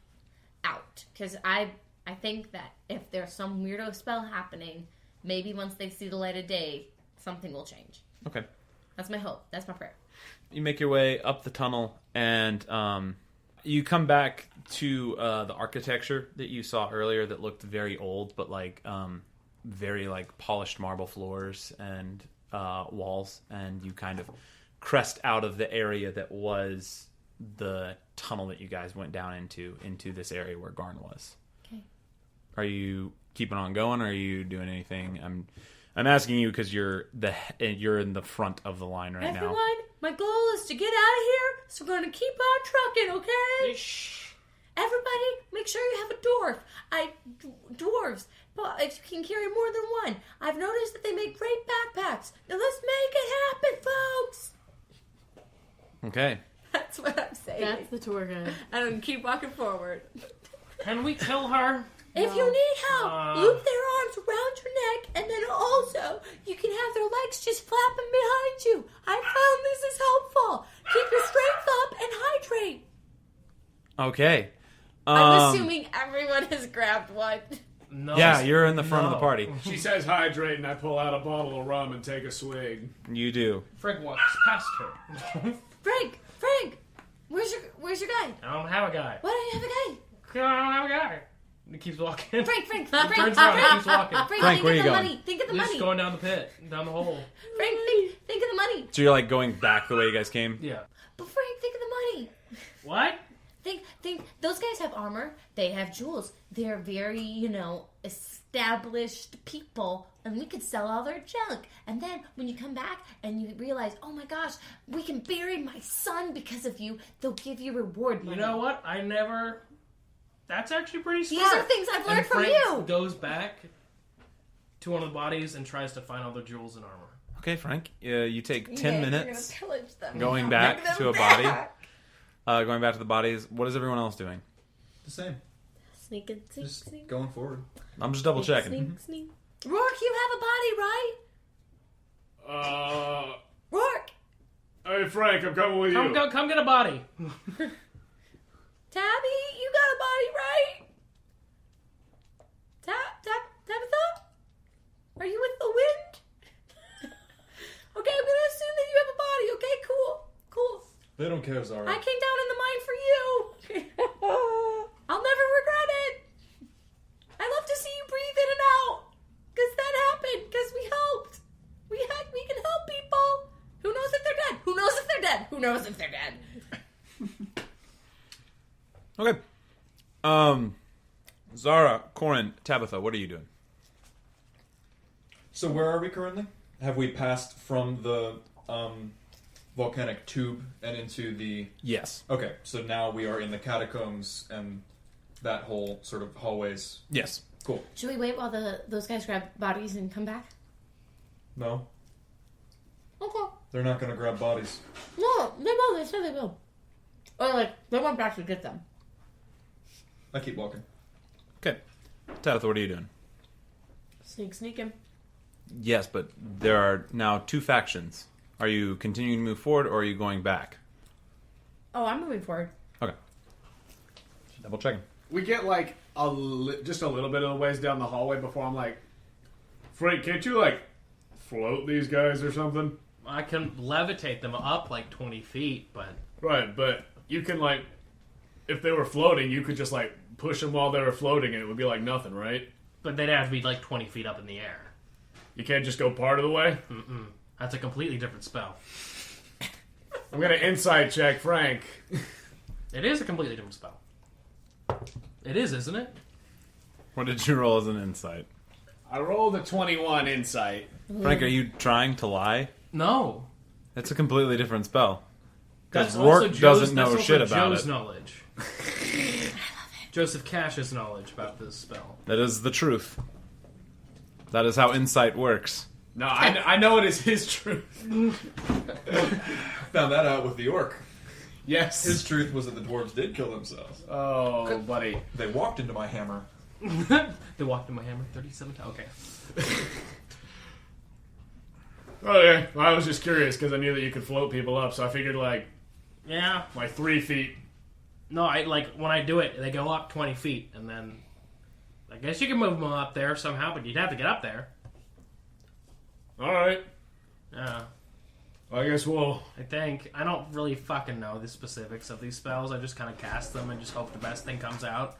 out, because I think that if there's some weirdo spell happening, maybe once they see the light of day, something will change. Okay. That's my hope. That's my prayer. You make your way up the tunnel, and you come back to the architecture that you saw earlier that looked very old, but very polished marble floors and walls, and you kind of crest out of the area that was the tunnel that you guys went down into this area where Garn was. Okay. Are you keeping on going, or are you doing anything? I'm asking you because you're in the front of the line right now. Everyone, my goal is to get out of here, so we're going to keep on trucking, okay? Shh. Everybody, make sure you have a dwarf. Dwarves, but if you can carry more than one. I've noticed that they make great backpacks. Now let's make it happen, folks. Okay. That's what I'm saying. That's the tour guide. And keep walking forward. Can we kill her? If you need help, loop their arms around your neck, and then also you can have their legs just flapping behind you. I found this is helpful. Keep your strength up and hydrate. Okay. I'm assuming everyone has grabbed one. No. Yeah, you're in the front of the party. She says hydrate, and I pull out a bottle of rum and take a swig. You do. Frank walks past her. Frank, where's your guy? I don't have a guy. Why don't you have a guy? I don't have a guy. He keeps walking. Frank, Turns around and keeps walking. Frank, where are you going? Money. Think of the He's money. just going down the pit, down the hole. Frank, think of the money. So you're going back the way you guys came? Yeah. But Frank, think of the money. What? Think. Those guys have armor. They have jewels. They're very, established people and we could sell all their junk. And then when you come back and you realize, oh my gosh, we can bury my son because of you, they'll give you reward money. You know what? That's actually pretty smart. These are things I've learned from Frank you. Goes back to one of the bodies and tries to find all the jewels and armor. Okay, Frank. You take 10 minutes You're gonna pillage them. going back Bring them to a back. body. Going back to the bodies. What is everyone else doing? The same. Sneak and sneak, Just sneak. going forward. I'm just double checking. Sneak, sneak. Roarke, you have a body, right? Roarke! Hey, Frank, I'm coming with you. Come get a body. Tabby, you got a body, right? Tabitha? Are you with the wind? Okay, I'm gonna assume that you have a body. Okay, cool. They don't care, Zara. I came down in the mine for you. I'll never regret it. I love to see you breathe in and out. Because that happened. Because we helped. We can help people. Who knows if they're dead? Who knows if they're dead? Who knows if they're dead? Okay. Zara, Corin, Tabitha, what are you doing? So where are we currently? Have we passed from the volcanic tube and into the... Yes. Okay, so now we are in the catacombs and that whole sort of hallways. Yes. Cool. Should we wait while those guys grab bodies and come back? No, Okay. they're not going to grab bodies. No, they will. They said they will. Or, like, they won't actually get them. I keep walking. Okay. Tabitha, what are you doing? Sneaking. Yes, but there are now two factions. Are you continuing to move forward, or are you going back? Oh, I'm moving forward. Okay. Double checking. We get like just a little bit of the ways down the hallway before I'm like, Frank, can't you, like, float these guys or something? I can levitate them up like 20 feet, but... Right, but you can, like, if they were floating, you could just, like, push them while they were floating and it would be like nothing, right? But they'd have to be like 20 feet up in the air. You can't just go part of the way? Mm-mm. That's a completely different spell. I'm gonna insight check Frank. It is a completely different spell. It is, isn't it? What did you roll as an insight? I rolled a 21 insight. Frank, are you trying to lie? No. It's a completely different spell. Because That's also Roarke doesn't know that's shit also about Joe's it. knowledge. Joseph Cash's knowledge about this spell. That is the truth. That is how insight works. No, I know it is his truth. Found that out with the orc. Yes. His truth was that the dwarves did kill themselves. Oh, buddy. They walked into my hammer. They walked in my hammer 37 times. Okay. Okay, well, I was just curious because I knew that you could float people up, so I figured, like Yeah. 3 feet. No, when I do it, they go up 20 feet, and then I guess you can move them up there somehow, but you'd have to get up there. Alright, Yeah. well, I guess we'll... I think. I don't really fucking know the specifics of these spells. I just kind of cast them and just hope the best thing comes out.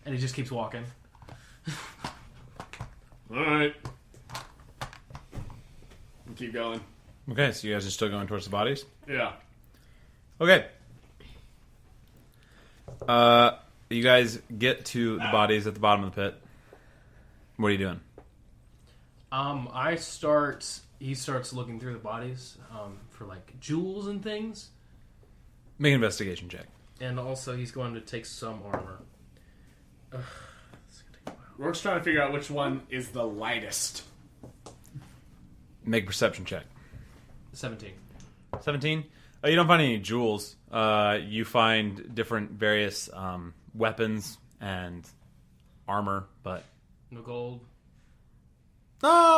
And he just keeps walking. Alright. Keep going. Okay, so you guys are still going towards the bodies? Yeah. Okay. You guys get to the bodies at the bottom of the pit. What are you doing? He starts looking through the bodies for like jewels and things. Make an investigation check. And also he's going to take some armor. Ugh, it's gonna take a while. Rourke's trying to figure out which one is the lightest. Make a perception check. 17. 17? You don't find any jewels. You find different various weapons and armor, but... No gold.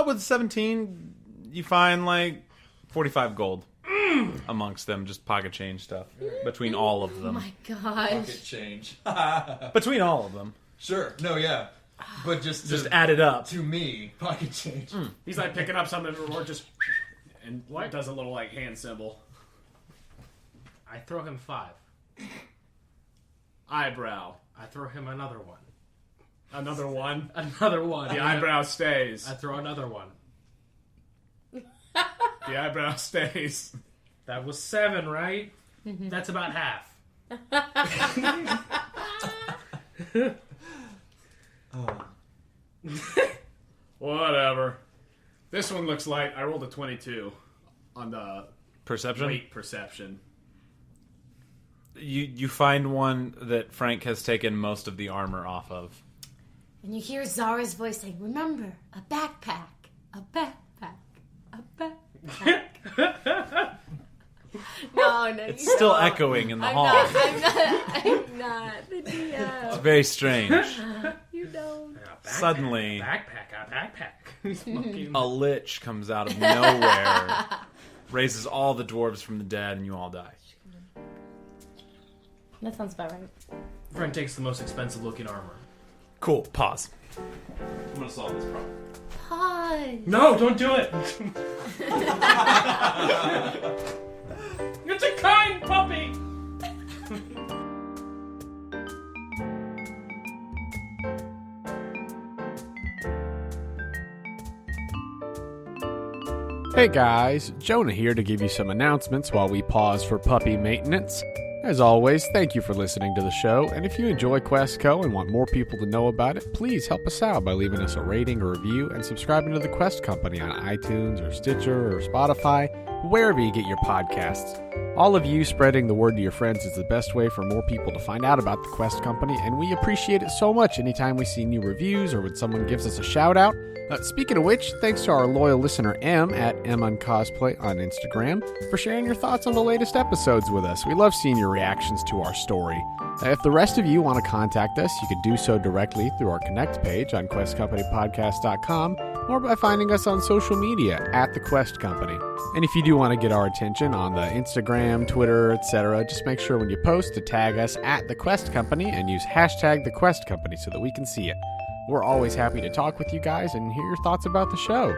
With 17, you find like 45 gold amongst them, just pocket change stuff between all of Oh them. my gosh. Pocket change. Between all of them. Sure. No, yeah. But just add it up. To me, pocket change. He's like picking up something and Rourke just... and does a little like hand symbol. I throw him 5. Eyebrow. I throw him another one. Another one. Another one. The eyebrow stays. I throw another one. The eyebrow stays. That was 7, right? That's about half. Whatever. This one looks light. I rolled a 22 on the Perception? weight perception. You find one that Frank has taken most of the armor off of. And you hear Zara's voice saying, remember, a backpack, a backpack, a backpack. No. It's still echoing in the hall. I'm not the DM. It's very strange. You don't. Suddenly, A backpack. a lich comes out of nowhere, raises all the dwarves from the dead, and you all die. That sounds about right. Frank takes the most expensive looking armor. Cool. Pause. I'm gonna solve this problem. Pause. No, don't do it. It's a kind puppy. Hey guys, Jonah here to give you some announcements while we pause for puppy maintenance. As always, thank you for listening to the show, and if you enjoy QuestCo and want more people to know about it, please help us out by leaving us a rating or review and subscribing to the Quest Company on iTunes or Stitcher or Spotify, wherever you get your podcasts. All of you spreading the word to your friends is the best way for more people to find out about the Quest Company, and we appreciate it so much anytime we see new reviews or when someone gives us a shout out. Speaking of which, thanks to our loyal listener M at MUncosplay on Instagram for sharing your thoughts on the latest episodes with us. We love seeing your reactions to our story. If the rest of you want to contact us, you can do so directly through our Connect page on QuestCompanyPodcast.com or by finding us on social media at The Quest Company. And if you do want to get our attention on the Instagram, Twitter, etc., just make sure when you post to tag us at The Quest Company and use hashtag The Quest Company so that we can see it. We're always happy to talk with you guys and hear your thoughts about the show.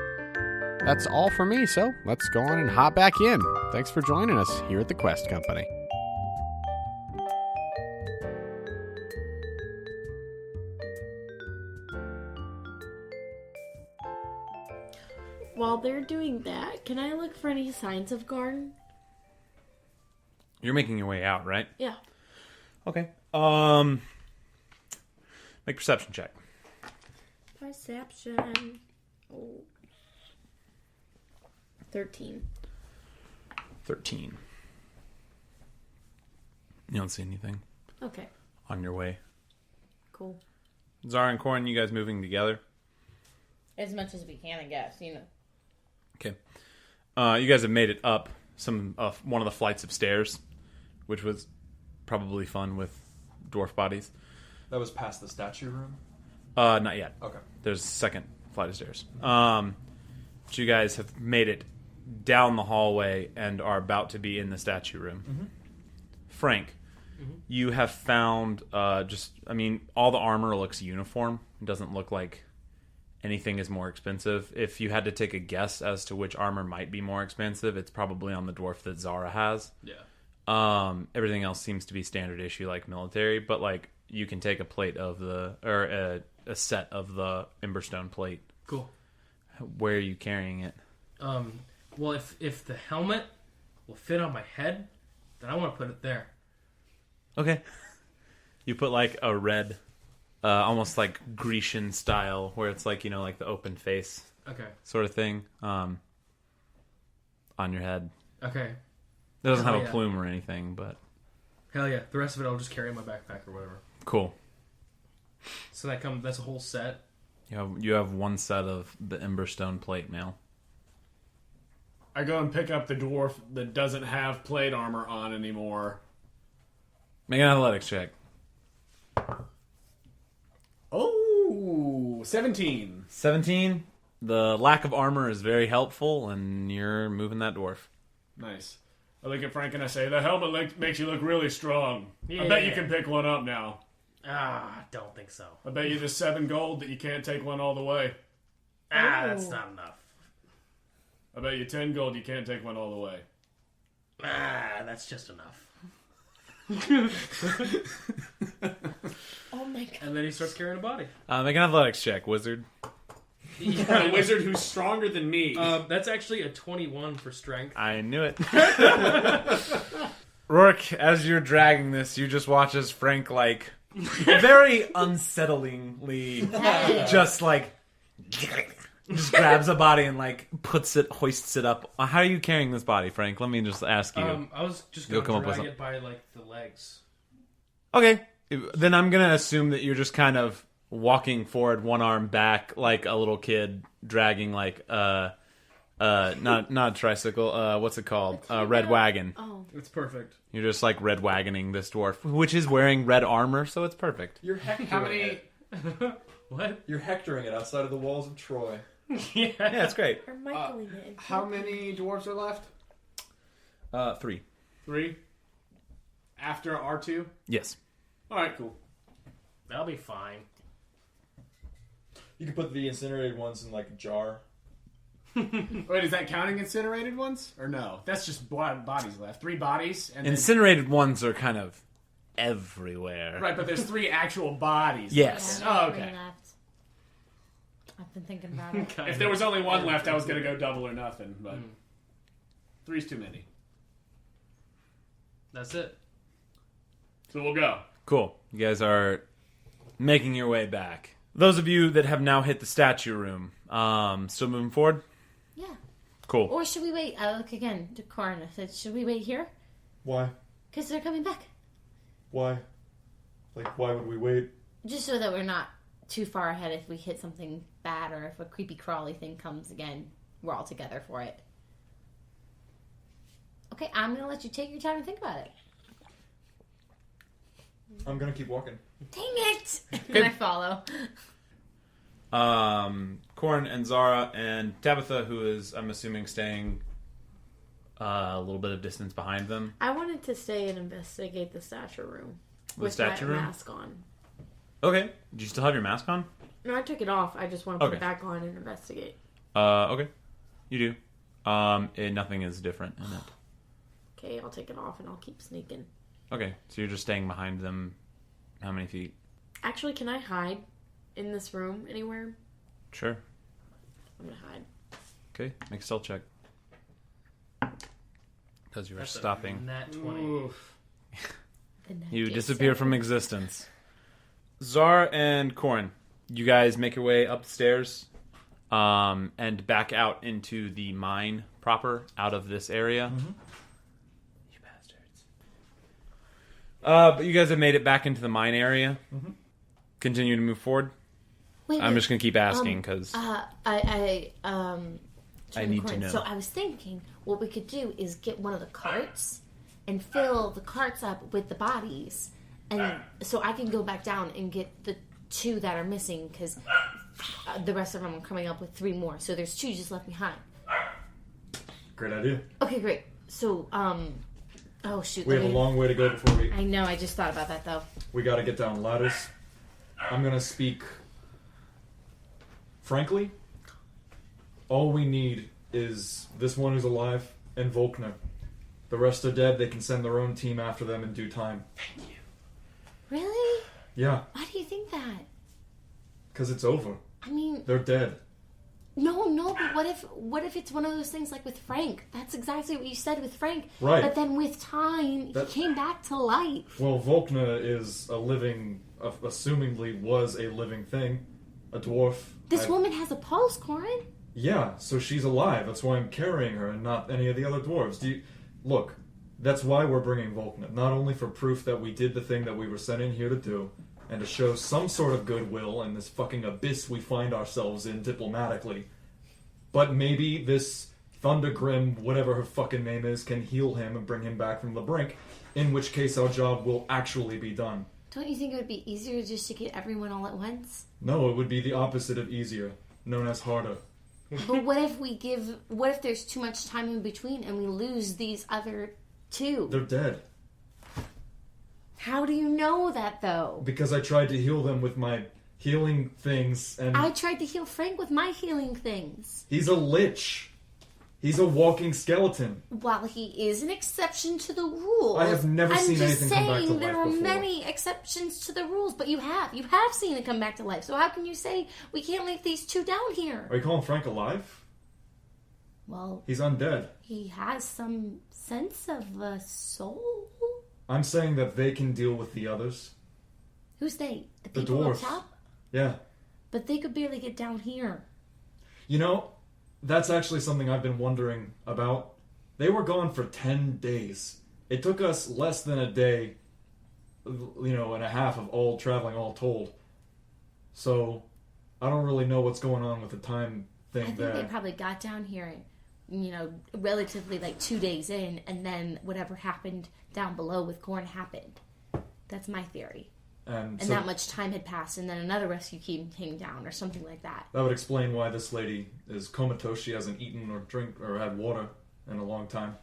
That's all for me, so let's go on and hop back in. Thanks for joining us here at the Quest Company. While they're doing that, can I look for any signs of Garn? You're making your way out, right? Yeah. Okay. Make a perception check. Perception. Oh. 13. 13. You don't see anything Okay. on your way. Cool. Zara and Corin, you guys moving together? As much as we can, I guess, you know. Okay. You guys have made it up one of the flights of stairs, which was probably fun with dwarf bodies. That was past the statue room? Not yet. Okay. There's a second flight of stairs. But you guys have made it down the hallway and are about to be in the statue room. Mm-hmm. Frank, you have found all the armor looks uniform. It doesn't look like anything is more expensive. If you had to take a guess as to which armor might be more expensive, it's probably on the dwarf that Zara has. Yeah. Everything else seems to be standard issue, like military, but like you can take a plate of a set of the Emberstone plate. Cool. Where are you carrying it? Well, if the helmet will fit on my head, then I want to put it there. Okay. You put like a red, almost like Grecian style, where it's like, like the open face Okay. sort of thing, on your head. Okay. It doesn't have Hell a yeah. plume or anything, but Hell yeah. The rest of it I'll just carry in my backpack or whatever. cool. So that's a whole set. You have one set of the Emberstone plate mail. I go and pick up the dwarf that doesn't have plate armor on anymore. Make an athletics check. Oh, 17. 17. The lack of armor is very helpful, and you're moving that dwarf. Nice. I look at Frank and I say, the helmet makes you look really strong. Yeah. I bet you can pick one up now. Don't think so. I bet you there's 7 gold that you can't take one all the way. That's not enough. I bet you 10 gold you can't take one all the way. That's just enough. Oh my god. And then he starts carrying a body. Make an athletics check, wizard. A wizard who's stronger than me. That's actually a 21 for strength. I knew it. Roarke, as you're dragging this, you just watch as Frank, very unsettlingly, just Just grabs a body and like hoists it up. How are you carrying this body, Frank? Let me just ask you. I was just You'll going come to up with drag it by like the legs. Okay, then I'm gonna assume that you're just kind of walking forward, one arm back, like a little kid dragging like not a tricycle. What's it called? Red wagon. Oh, It's perfect. You're just like red wagoning this dwarf, which is wearing red armor, so it's perfect. You're hectoring How many? it. What? You're hectoring it outside of the walls of Troy. Yeah, it's great. or Michaeling it. How many dwarves are left? 3. 3. After R2. Yes. All right, cool. That'll be fine. You can put the incinerated ones in like a jar. Wait, is that counting incinerated ones or no? That's just bodies left. 3 bodies and then... Incinerated ones are kind of everywhere. Right, but there's 3 actual bodies. Yes. Yeah, Oh, three okay. left. I've been thinking about it. If there was only 1 left, I was gonna go double or nothing, but 3's too many. That's it. So we'll go. Cool. You guys are making your way back. Those of you that have now hit the statue room, still moving forward? Yeah. Cool. Or should we wait? I look again to Corin. I said, should we wait here? Why? Because they're coming back. Why? Like, why would we wait? Just so that we're not too far ahead if we hit something bad or if a creepy crawly thing comes again. We're all together for it. Okay, I'm going to let you take your time and think about it. I'm gonna keep walking. Dang it! And I follow. Corin and Zara and Tabitha, who is, I'm assuming, staying a little bit of distance behind them. I wanted to stay and investigate the statue room The with statue my room? mask on. Okay. Do you still have your mask on? No, I took it off. I just want to put Okay. it back on and investigate. Okay. You do. Nothing is different in it. Okay, I'll take it off and I'll keep sneaking. Okay, so you're just staying behind them. How many feet? Actually, can I hide in this room anywhere? Sure. I'm gonna hide. Okay, make a stealth check. Because you were That's a stopping. Nat 20. Oof. You disappear from existence. Zara and Corin, you guys make your way upstairs and back out into the mine proper, out of this area. You bastards. But you guys have made it back into the mine area. Continue to move forward. Wait, I'm wait. just going to keep asking because I need to know. So I was thinking what we could do is get one of the carts and fill the carts up with the bodies, and so I can go back down and get the 2 that are missing because the rest of them are coming up with 3 more. So there's 2 just left behind. Great idea. Okay, great. So oh shoot, We have a long way to go before we I know. I just thought about that though. we got to get down ladders. I'm gonna speak frankly. All we need is this one who's alive and Volkner. The rest are dead. They can send their own team after them in due time. Really? Yeah, Why do you think that? because it's over. I mean, They're dead. no, but what if it's one of those things like with Frank? That's exactly what you said with Frank. Right. But then with time, That- he came back to life. Well, Volkner is a living, assumingly was a living thing, a dwarf. This I- woman has a pulse, Corin. Yeah, so she's alive. That's why I'm carrying her and not any of the other dwarves. Look, that's why we're bringing Volkner. Not only for proof that we did the thing that we were sent in here to do, and to show some sort of goodwill in this fucking abyss we find ourselves in diplomatically, but maybe this Thundergrim, whatever her fucking name is, can heal him and bring him back from the brink, in which case our job will actually be done. Don't you think it would be easier just to get everyone all at once? No, it would be the opposite of easier, known as harder. But what if there's too much time in between and we lose these other 2? They're dead. How do you know that though? Because I tried to heal them with my healing things, and I tried to heal Frank with my healing things. he's a lich. He's a walking skeleton. While he is an exception to the rules, I have never I'm seen just anything come back to saying there life are before. many exceptions to the rules, but you have seen it come back to life. So how can you say we can't leave these 2 down here? Are you calling Frank alive? Well, He's undead. he has some sense of a soul. I'm saying that they can deal with the others. Who's they? The The people up dwarves. top? Yeah. But they could barely get down here. You know, that's actually something I've been wondering about. They were gone for 10 days. It took us less than a day, and a half of all traveling all told. So, I don't really know what's going on with the time thing I think there. they probably got down here, relatively 2 days in, and then whatever happened down below with Corin happened. That's my theory. And so that much time had passed, and then another rescue team came down, or something like that. that would explain why this lady is comatose. She hasn't eaten or drink or had water in a long time.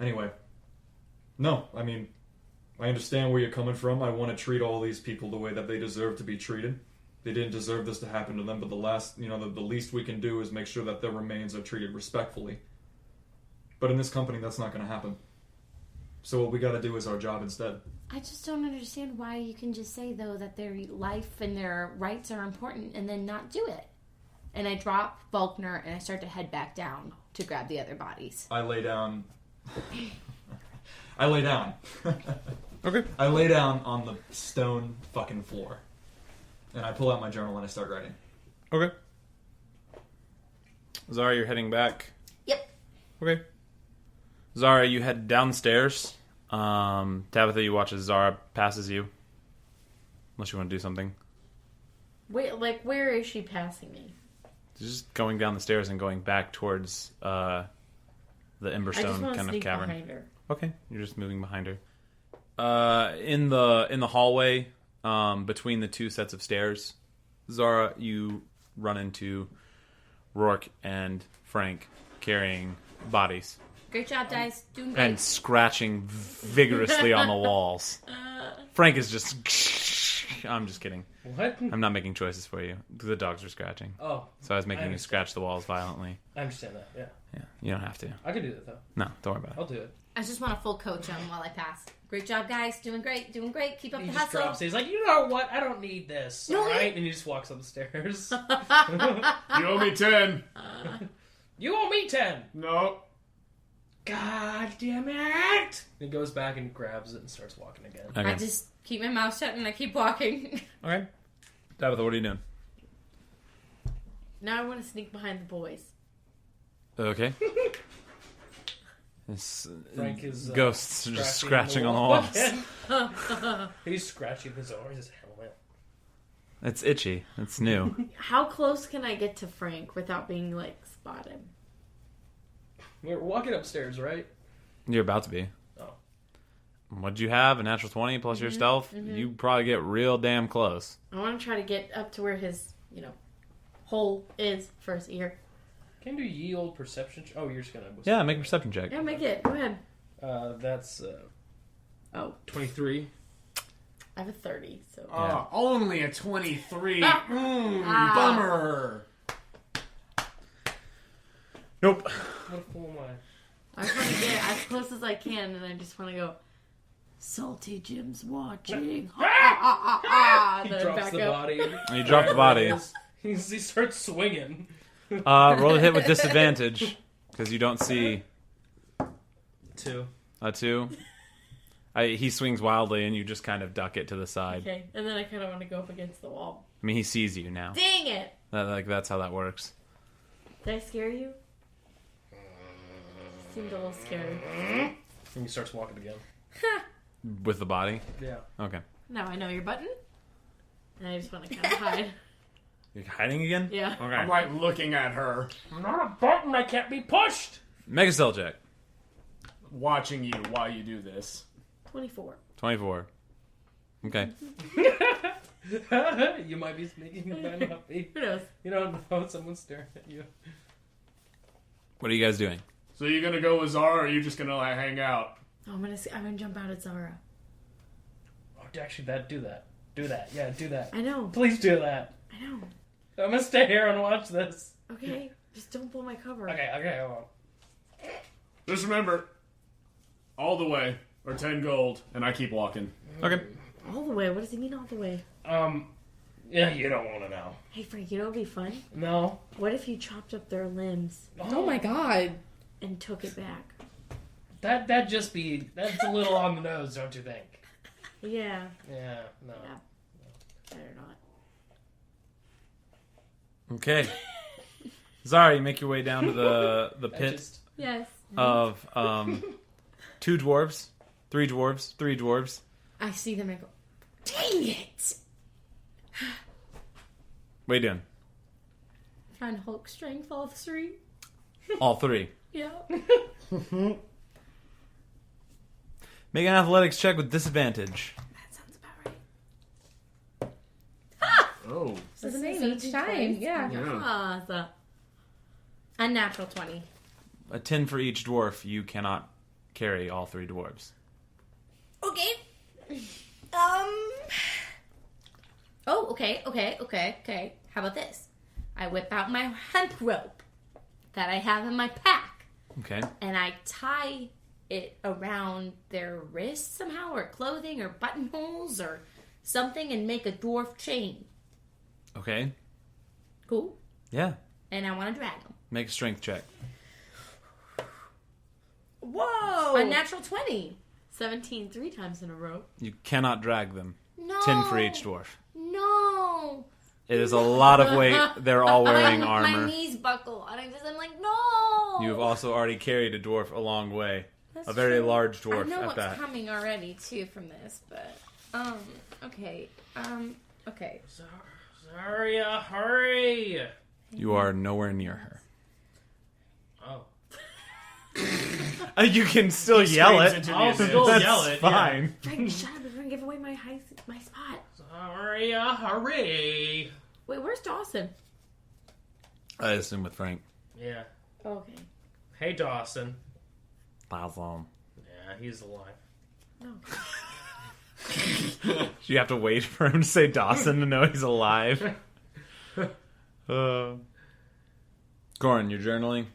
Anyway, no, I mean, I understand where you're coming from. I want to treat all these people the way that they deserve to be treated. They didn't deserve this to happen to them, but the least we can do is make sure that their remains are treated respectfully. But in this company, that's not going to happen. So what we got to do is our job instead. I just don't understand why you can just say, though, that their life and their rights are important and then not do it. And I drop Faulkner and I start to head back down to grab the other bodies. I lay down. Okay. I lay down on the stone fucking floor. And I pull out my journal and I start writing. Okay. Zara, you're heading back. Yep. Okay. Zara, you head downstairs. Tabitha, you watch as Zara passes you. Unless you want to do something. Wait, where is she passing me? Just going down the stairs and going back towards the Emberstone kind of cavern. Behind her. Okay, you're just moving behind her. In the hallway, between the two sets of stairs, Zara, you run into Roarke and Frank carrying bodies. Great job, guys. Doing great. And scratching vigorously on the walls. Frank is just... I'm just kidding. What? I'm not making choices for you. The dogs are scratching. Oh. So I was making you scratch the walls violently. I understand that, yeah. Yeah, you don't have to. I can do that, though. No, don't worry about it. I'll do it. I just want a full coach on while I pass. Great job, guys. Doing great. Doing great. Keep up He the just hustle. drops it. He's like, you know what? I don't need this. No, all right? And he just walks up the stairs. You owe me 10. You owe me 10. No. God damn it! He goes back and grabs it and starts walking again. Okay. I just keep my mouth shut and I keep walking. Okay. Tabitha, what are you doing? Now I want to sneak behind the boys. Okay. This, Frank is ghosts are just scratching on the walls. He's scratching his helmet. It's itchy. It's new. How close can I get to Frank without being, spotted? We're walking upstairs, right? You're about to be. Oh. What'd you have? A natural 20 plus your stealth? You probably get real damn close. I want to try to get up to where his, hole is for his ear. Can you do ye old perception? Oh, you're just gonna... Yeah, make a perception check. Yeah, make it. Go ahead. That's... 23. I have a 30, so... Yeah. Only a 23. Bummer. Nope. What a fool am I? I just want to get as close as I can, and I just want to go, Salty Jim's watching. He Then drops back the up. body. You drop the body. He starts swinging. Roll a hit with disadvantage, because you don't see 2. a 2. He swings wildly, and you just kind of duck it to the side. Okay, and then I kind of want to go up against the wall. I mean, he sees you now. Dang it! That's how that works. Did I scare you? Seemed a little scary. And he starts walking again. With the body? Yeah. Okay. Now I know your button. And I just want to kind of hide. You're hiding again? Yeah. Okay. I'm looking at her, I'm not a button. I can't be pushed. Make a stealth check. watching you while you do this. 24. 24. Okay. You might be sneaking and might not be. Who knows? You don't know. Someone's staring at you. What are you guys doing? So you gonna go with Zara, or are you just gonna like hang out? Oh, I'm gonna jump out at Zara. Oh, actually, do that. Do that. Yeah, do that. I know. Please do that. I know. I'm gonna stay here and watch this. Okay, just don't pull my cover. Okay, hold on. Just remember, all the way, or 10 gold, and I keep walking. Okay. All the way? What does he mean all the way? Yeah, you don't want to know. Hey, Frank, you know what would be fun? No. What if you chopped up their limbs Oh my god. and took it back? That's a little on the nose, don't you think? Yeah. Yeah, no. Yeah. Better not. Okay. Zara, you make your way down to the pit Yes. of 2 dwarves, 3 dwarves, 3 dwarves. I see them and I go, dang it! What are you doing? Trying to Hulk strength all 3. All 3. Yeah. Make an athletics check with disadvantage. That sounds about right. Oh. So the same each time, yeah. Yeah. So, Unnatural 20. A 10 for each dwarf. You cannot carry all 3 dwarves. Okay. Oh, okay. How about this? I whip out my hemp rope that I have in my pack. Okay. And I tie it around their wrists somehow, or clothing, or buttonholes, or something, and make a dwarf chain. Okay. Cool. Yeah. And I want to drag them. Make a strength check. whoa! Unnatural 20. 17 3 times in a row. You cannot drag them. No. 10 for each dwarf. No. It is a lot of weight. They're all wearing My armor. knees buckle, and I'm like, no. You have also already carried a dwarf a long way. That's a very true. large dwarf I know at what's that. coming already too from this, but okay. Zarya, hurry! You are nowhere near her. Oh. You can still yell it. I'll still That's yell it. fine. Frank, shut up. We're going to give away my spot. Zarya, hurry! Wait, where's Dawson? I assume with Frank. Yeah. Okay. Hey, Dawson. Awesome. Yeah, he's alive. You have to wait for him to say Dawson to know he's alive. Corin, you're journaling?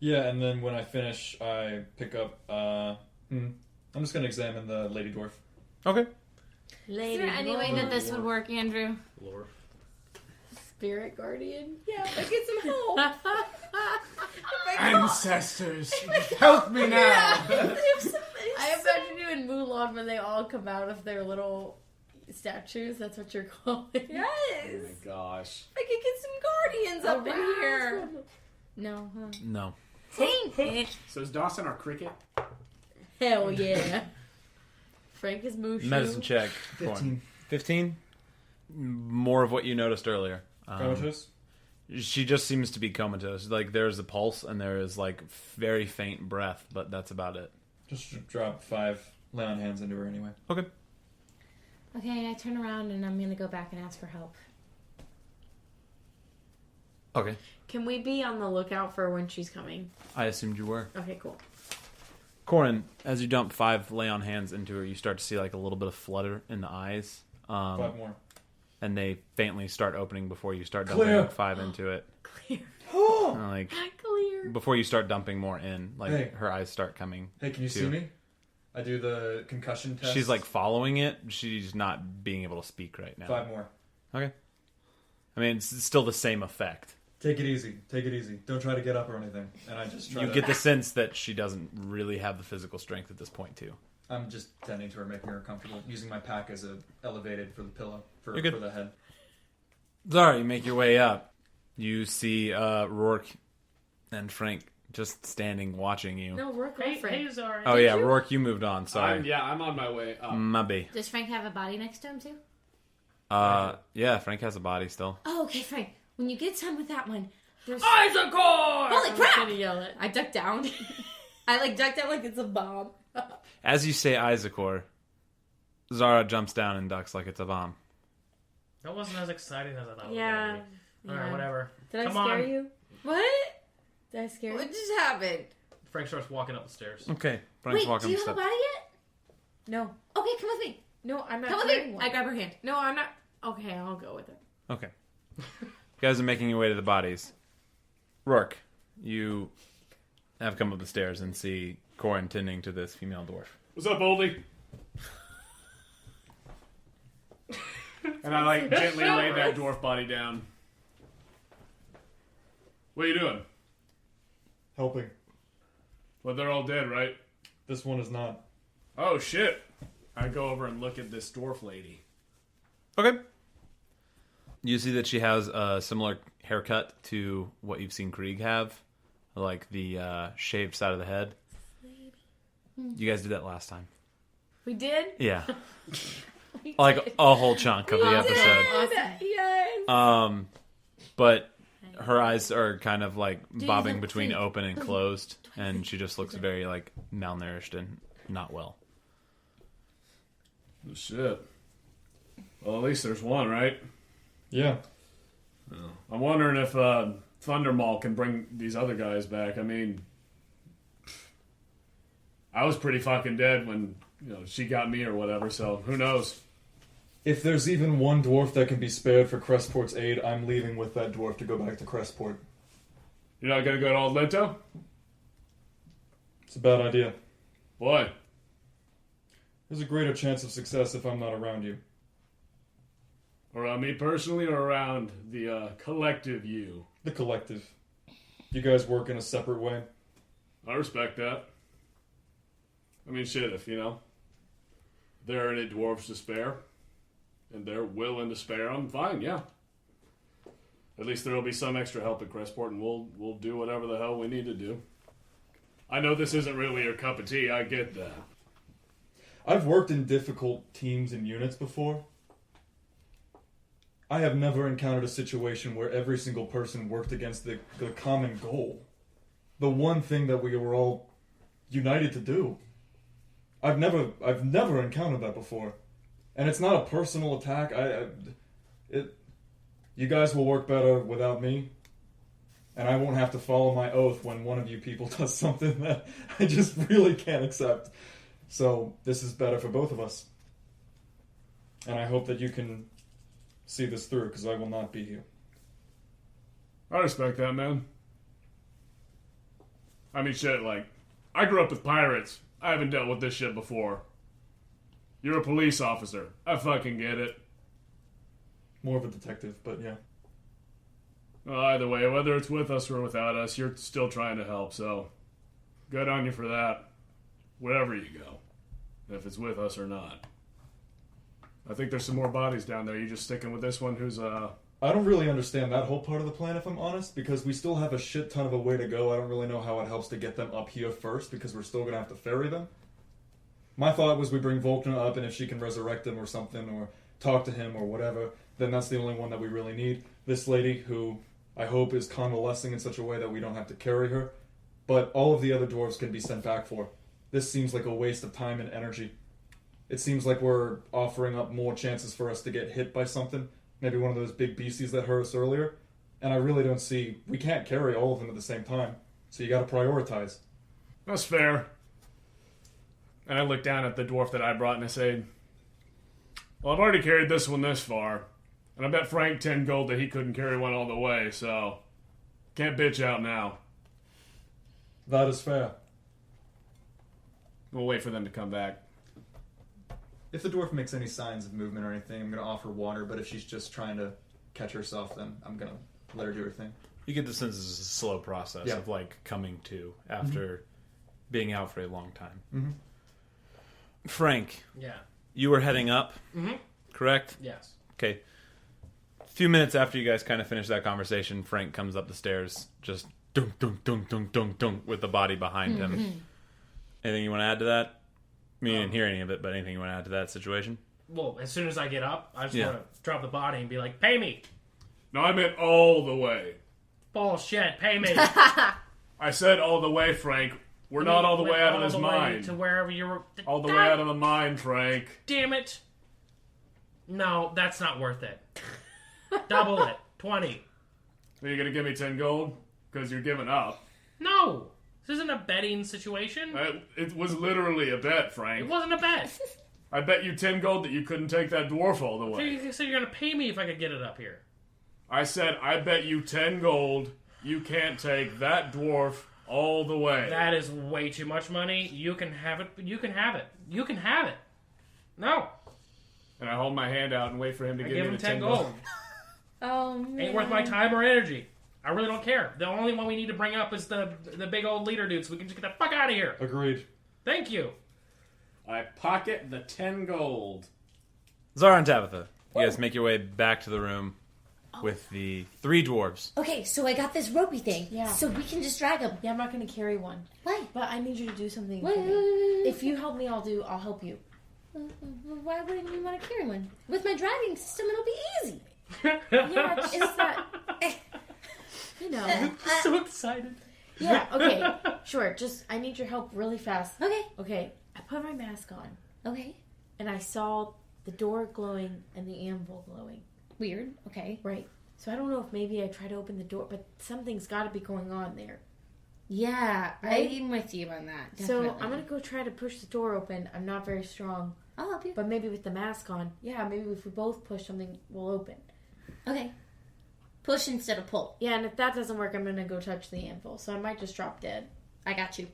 Yeah, and then when I finish, I pick up. I'm just gonna examine the lady dwarf. Okay. Is there any way that this would work, Andrew? Lord. Spirit guardian? Yeah, I get some help. Ancestors, help me now! I imagine you in Mulan when they all come out of their little statues. That's what you're calling. Yes. Oh my gosh. I could get some guardians up in here. No, huh? No. Dang it. So is Dawson our cricket? Hell yeah. Frank is Mushu. Medicine check. 15. 15? More of what you noticed earlier. Comatose? She just seems to be comatose. Like, there's a pulse and there is, like, very faint breath, but that's about it. Just drop 5 lay on hands into her anyway. Okay. Okay, I turn around and I'm going to go back and ask for help. Okay. Can we be on the lookout for when she's coming? I assumed you were. Okay, cool. Corin, as you dump 5 lay on hands into her, you start to see, like, a little bit of flutter in the eyes. 5 more. And they faintly start opening before you start Clear. dumping 5 into it. Clear. Like, Clear. before you start dumping more in, like, Hey. her eyes start coming. Hey, can you see me? I do the concussion test. She's, like, following it. She's not being able to speak right now. 5 more. Okay. I mean, it's still the same effect. Take it easy. Take it easy. Don't try to get up or anything. And I just try You to... get the sense that she doesn't really have the physical strength at this point, too. I'm just tending to her, making her comfortable, using my pack as a elevated for the pillow, for You're good. the head. Zara, you make your way up. You see Roarke and Frank just standing watching you. No, we're Hey, girlfriend. hey, Zarya. Oh, yeah, Roarke, you moved on. Sorry. I'm on my way up. Maybe. Does Frank have a body next to him too? Yeah, Frank has a body still. Oh, okay, Frank. When you get done with that one, there's... Isaacor! Holy I'm crap! gonna yell it. I duck down. I duck down like it's a bomb. As you say Isaacor, Zara jumps down and ducks like it's a bomb. That wasn't as exciting as I thought it was Yeah. going to be. Alright, whatever. Did Come I scare on. you? What? Did I scare What you? just happened? Frank starts walking up the stairs. Okay, Frank's Wait, walking do you up have a steps. body yet? No. Okay, come with me. No, I'm not Come with carrying me. one. I grab her hand. No, I'm not. Okay, I'll go with it. Okay. You guys are making your way to the bodies. Roarke, you have come up the stairs and see Corin tending to this female dwarf. What's up, oldie? And I like gently lay that dwarf body down. What are you doing? Helping. Well, they're all dead, right? This one is not. Oh, shit. I go over and look at this dwarf lady. Okay. You see that she has a similar haircut to what you've seen Krieg have, like the shaved side of the head. You guys did that last time. We did? Yeah. Like a whole chunk of the episode. Yes. But her eyes are kind of like bobbing look between cute? open and closed, and she just looks very like malnourished and not well. Oh, shit. Well, at least there's one, right? Yeah. I'm wondering if Thundermaul can bring these other guys back. I mean, I was pretty fucking dead when she got me or whatever, so who knows? If there's even one dwarf that can be spared for Crestport's aid, I'm leaving with that dwarf to go back to Crestport. You're not gonna go to Old Linto? It's a bad idea. Why? There's a greater chance of success if I'm not around you. Around me personally or around the collective you? The collective. You guys work in a separate way. I respect that. I mean, shit, if, there are any dwarves to spare, and they're willing to spare them, fine, yeah. At least there'll be some extra help at Crestport, and we'll do whatever the hell we need to do. I know this isn't really your cup of tea, I get that. I've worked in difficult teams and units before. I have never encountered a situation where every single person worked against the common goal. The one thing that we were all united to do. I've never encountered that before. And it's not a personal attack. You guys will work better without me. And I won't have to follow my oath when one of you people does something that I just really can't accept. So this is better for both of us. And I hope that you can see this through, because I will not be here. I respect that, man. I mean, shit, I grew up with pirates. I haven't dealt with this shit before. You're a police officer. I fucking get it. More of a detective, but yeah. Well, either way, whether it's with us or without us, you're still trying to help, so good on you for that. Wherever you go. If it's with us or not. I think there's some more bodies down there. You just sticking with this one who's, I don't really understand that whole part of the plan, if I'm honest, because we still have a shit ton of a way to go. I don't really know how it helps to get them up here first, because we're still going to have to ferry them. My thought was we bring Volkner up, and if she can resurrect him or something, or talk to him or whatever, then that's the only one that we really need. This lady, who I hope is convalescing in such a way that we don't have to carry her, but all of the other dwarves can be sent back for. This seems like a waste of time and energy. It seems like we're offering up more chances for us to get hit by something. Maybe one of those big beasties that hurt us earlier. And I really don't see... We can't carry all of them at the same time. So you gotta prioritize. That's fair. And I look down at the dwarf that I brought and I say, well, I've already carried this one this far. And I bet Frank 10 gold that he couldn't carry one all the way, so... Can't bitch out now. That is fair. We'll wait for them to come back. If the dwarf makes any signs of movement or anything, I'm going to offer water, but if she's just trying to catch herself, then I'm going to let her do her thing. You get the sense this is a slow process of coming to after being out for a long time. Mm-hmm. Frank. Yeah. You were heading up, correct? Yes. Okay. A few minutes after you guys kind of finish that conversation, Frank comes up the stairs, just dunk, dunk, dunk, dunk, dunk, dunk, with the body behind him. Anything you want to add to that? I mean, you didn't hear any of it, but anything you want to add to that situation? Well, as soon as I get up, I just want to drop the body and be like, pay me. No, I meant all the way. Bullshit, pay me. I said all the way, Frank. We're not all the way out of his mind. To wherever you were. All the way out of the mind, Frank. Damn it. No, that's not worth it. Double it. 20. Are you going to give me 10 gold? Because you're giving up. No. This isn't a betting situation. It was literally a bet, Frank. It wasn't a bet. I bet you 10 gold that you couldn't take that dwarf all the way. So you're going to pay me if I could get it up here. I said, I bet you 10 gold you can't take that dwarf all the way. That is way too much money. You can have it. You can have it. You can have it. No. And I hold my hand out and wait for him to give me the 10 gold. Oh, man. Ain't worth my time or energy. I really don't care. The only one we need to bring up is the big old leader dude, so we can just get the fuck out of here. Agreed. Thank you. I pocket the 10 gold. Zara and Tabitha, you guys make your way back to the room. with the 3 dwarves. Okay, so I got this ropey thing. Yeah. So we can just drag them. Yeah, I'm not going to carry one. Why? But I need you to do something Why? for me. If you help me, I'll help you. Why wouldn't you want to carry one? With my dragging system, it'll be easy. Yeah, it's not... You know. So excited. Yeah, okay. Sure, just, I need your help really fast. Okay. Okay, I put my mask on. Okay. And I saw the door glowing and the anvil glowing. Weird. Okay. Right. So I don't know if maybe I try to open the door, but something's got to be going on there. Yeah, Right? I'm with you on that. So Definitely. I'm going to go try to push the door open. I'm not very strong. I'll help you. But maybe with the mask on, yeah, maybe if we both push something, we'll open. Okay. Push instead of pull. Yeah, and if that doesn't work, I'm going to go touch the anvil. So I might just drop dead. I got you.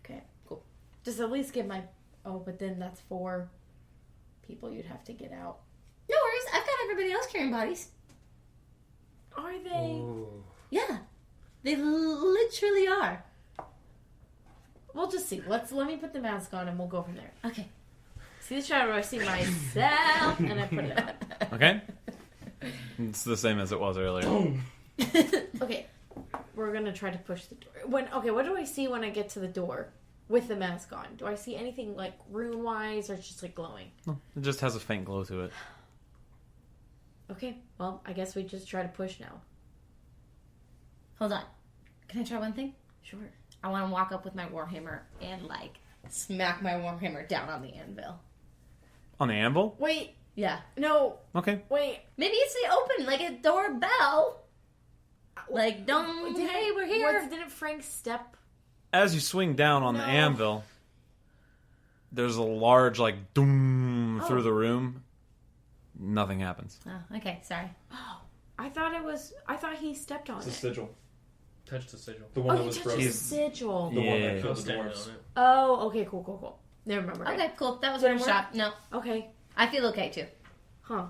Okay, cool. Just at least get my... Oh, but then that's 4 people you'd have to get out. No worries. I've got everybody else carrying bodies. Are they? Ooh. Yeah. They literally are. We'll just see. Let me put the mask on and we'll go from there. Okay. See the shadow, I see myself, and I put it on. Okay? It's the same as it was earlier. Okay, we're gonna try to push the door. What do I see when I get to the door with the mask on? Do I see anything like rune-wise, or it's just like glowing? It just has a faint glow to it. Okay, well, I guess we just try to push now. Hold on. Can I try one thing? Sure. I want to walk up with my warhammer and, like, smack my warhammer down on the anvil. On the anvil? Wait, Yeah. no, Okay. wait. Maybe it's the open, like a doorbell. Like, don't, hey, we're here. Didn't Frank step? As you swing down on the anvil, there's a large, like, doom through the room. Nothing happens. Oh, okay, sorry. Oh, I thought he stepped on It's a it. sigil. Touch the sigil. The one Oh, that he was touched broken. the sigil. The one Yeah. that killed the Stand dwarves. on it. Oh, okay, cool. Never remember. Okay, cool. That was Did it one work? shot. No. Okay, I feel okay, too. huh.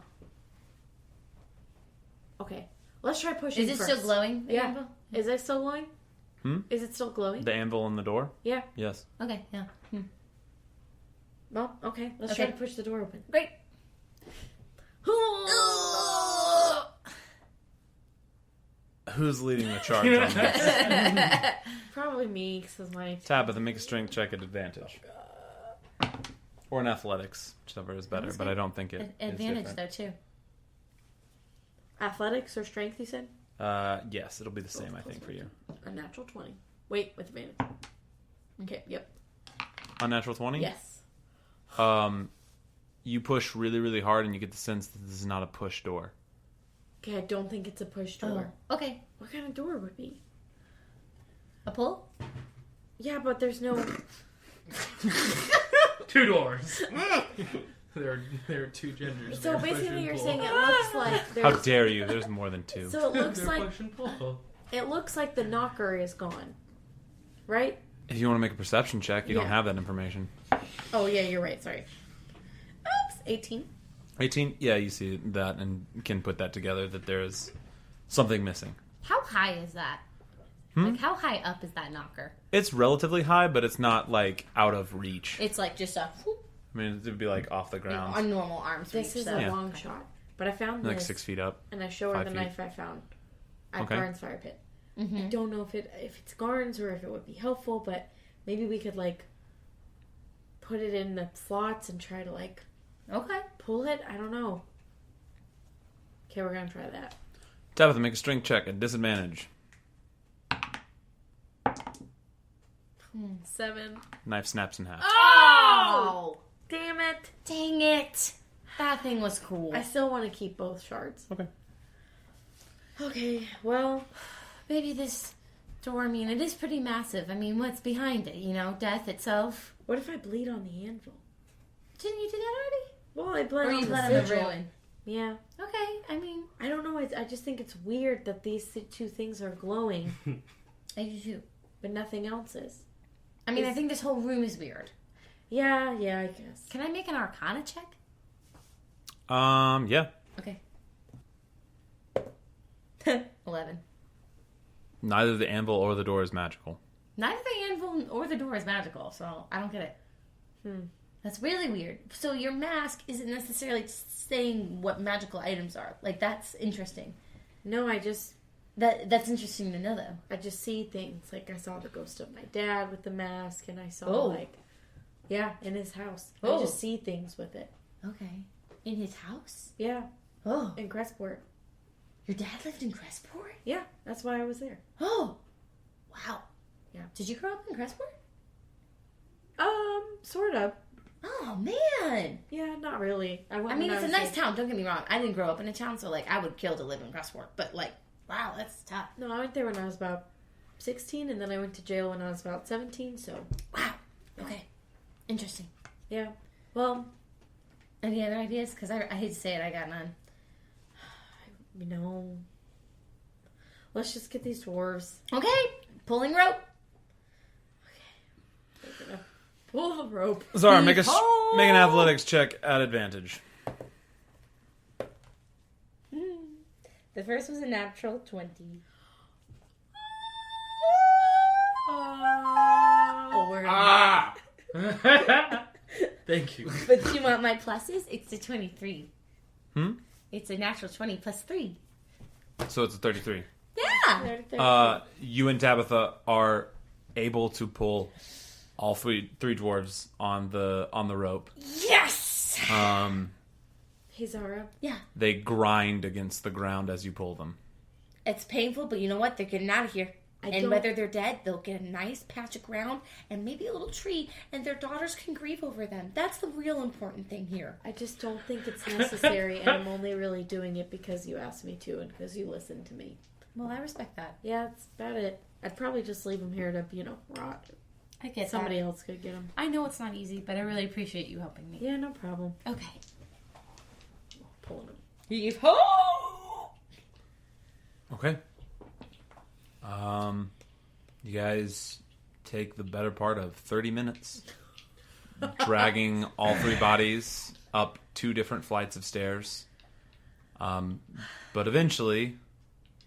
Okay, let's try pushing Is it first. still glowing, the Yeah. anvil? Is it still glowing? Is it still glowing? The anvil in the door? Yeah. Yes. Okay, yeah. Well, okay. Let's Okay. try to push the door open. Great. Who's leading the charge on this? Probably me, because my... Tabitha, make a strength check at advantage. Or an athletics, whichever is better, but I don't think it is Advantage, different. though, too. Athletics or strength, you said? Yes, it'll be the same, I think, for you. A natural 20. Wait, with advantage. Okay, yep. Unnatural 20? Yes. You push really, really hard, and you get the sense that this is not a push door. Okay, I don't think it's a push door. Oh, okay. What kind of door would it be? A pull? Yeah, but there's no... 2 doors. There are 2 genders. So there, push basically and you're pull. saying it looks like How there's... dare you? There's more than 2. So it looks They're like... push and pull. It looks like the knocker is gone. Right? If you want to make a perception check, you don't Yeah. have that information. Oh, yeah, you're right. Sorry. Oops. 18. 18? Yeah, you see that and can put that together, that there's something missing. How high is that? Like, how high up is that knocker? It's relatively high, but it's not, like, out of reach. It's like just a whoop, I mean, it would be, like, off the ground. on normal arms This reach. is So. a Yeah. long shot. But I found Like this. 6 feet up. And I show her 5 the feet. knife I found at Okay. Garn's fire pit. I don't know if it's Garn's or if it would be helpful, but maybe we could like put it in the slots and try to like Okay. pull it. I don't know. Okay, we're gonna try that. Tabitha, make a strength check at disadvantage. 7. Knife snaps in half. Oh! Damn it! Dang it. That thing was cool. I still want to keep both shards. Okay. Okay, well, Maybe this door, I mean, it is pretty massive. I mean, what's behind it? You know, death itself. what if I bleed on the anvil? Didn't you do that already? Well, I bled Or on you the bled on the sigil. ruin? Yeah. Okay, I mean, I don't know. I just think it's weird that these 2 things are glowing, I do too. but nothing else is. I mean, I think this whole room is weird. Yeah, I guess. Can I make an Arcana check? Yeah. Okay. 11. Neither the anvil or the door is magical. Neither the anvil or the door is magical, so I don't get it. That's really weird. So your mask isn't necessarily saying what magical items are. Like, that's interesting. No, I just... That's interesting to know, though. I just see things. Like, I saw the ghost of my dad with the mask, and I saw, in his house. I just see things with it. Okay. In his house? Yeah. Oh. In Crestport. Your dad lived in Crestport? Yeah, that's why I was there. Oh. Wow. Yeah. Did you grow up in Crestport? Sort of. Oh, man. Yeah, not really. I mean, it's a nice town, don't get me wrong. I didn't grow up in a town, so, I would kill to live in Crestport. But, wow, that's tough. No, I went there when I was about 16, and then I went to jail when I was about 17, so... Wow. Okay. Interesting. Yeah. Well... Any other ideas? Because I hate to say it, I got none. Let's just get these dwarves. Okay. Pulling rope. Okay. We're gonna pull the rope. Zara, make an athletics check at advantage. The first was a natural 20. We're gonna... Thank you. But do you want my pluses? It's a 23. It's a natural 20 plus 3. So it's a 33. Yeah. You and Tabitha are able to pull all three dwarves on the rope. Yes. Hey, Zara. Yeah. They grind against the ground as you pull them. It's painful, but you know what? They're getting out of here. Whether they're dead, they'll get a nice patch of ground and maybe a little tree, and their daughters can grieve over them. That's the real important thing here. I just don't think it's necessary, and I'm only really doing it because you asked me to and because you listened to me. Well, I respect that. Yeah, that's about it. I'd probably just leave them here to, rot. I get Somebody else could get them. I know it's not easy, but I really appreciate you helping me. Yeah, no problem. Okay. Pulling them. Heave ho! Okay. You guys take the better part of 30 minutes dragging all three bodies up 2 different flights of stairs. But eventually,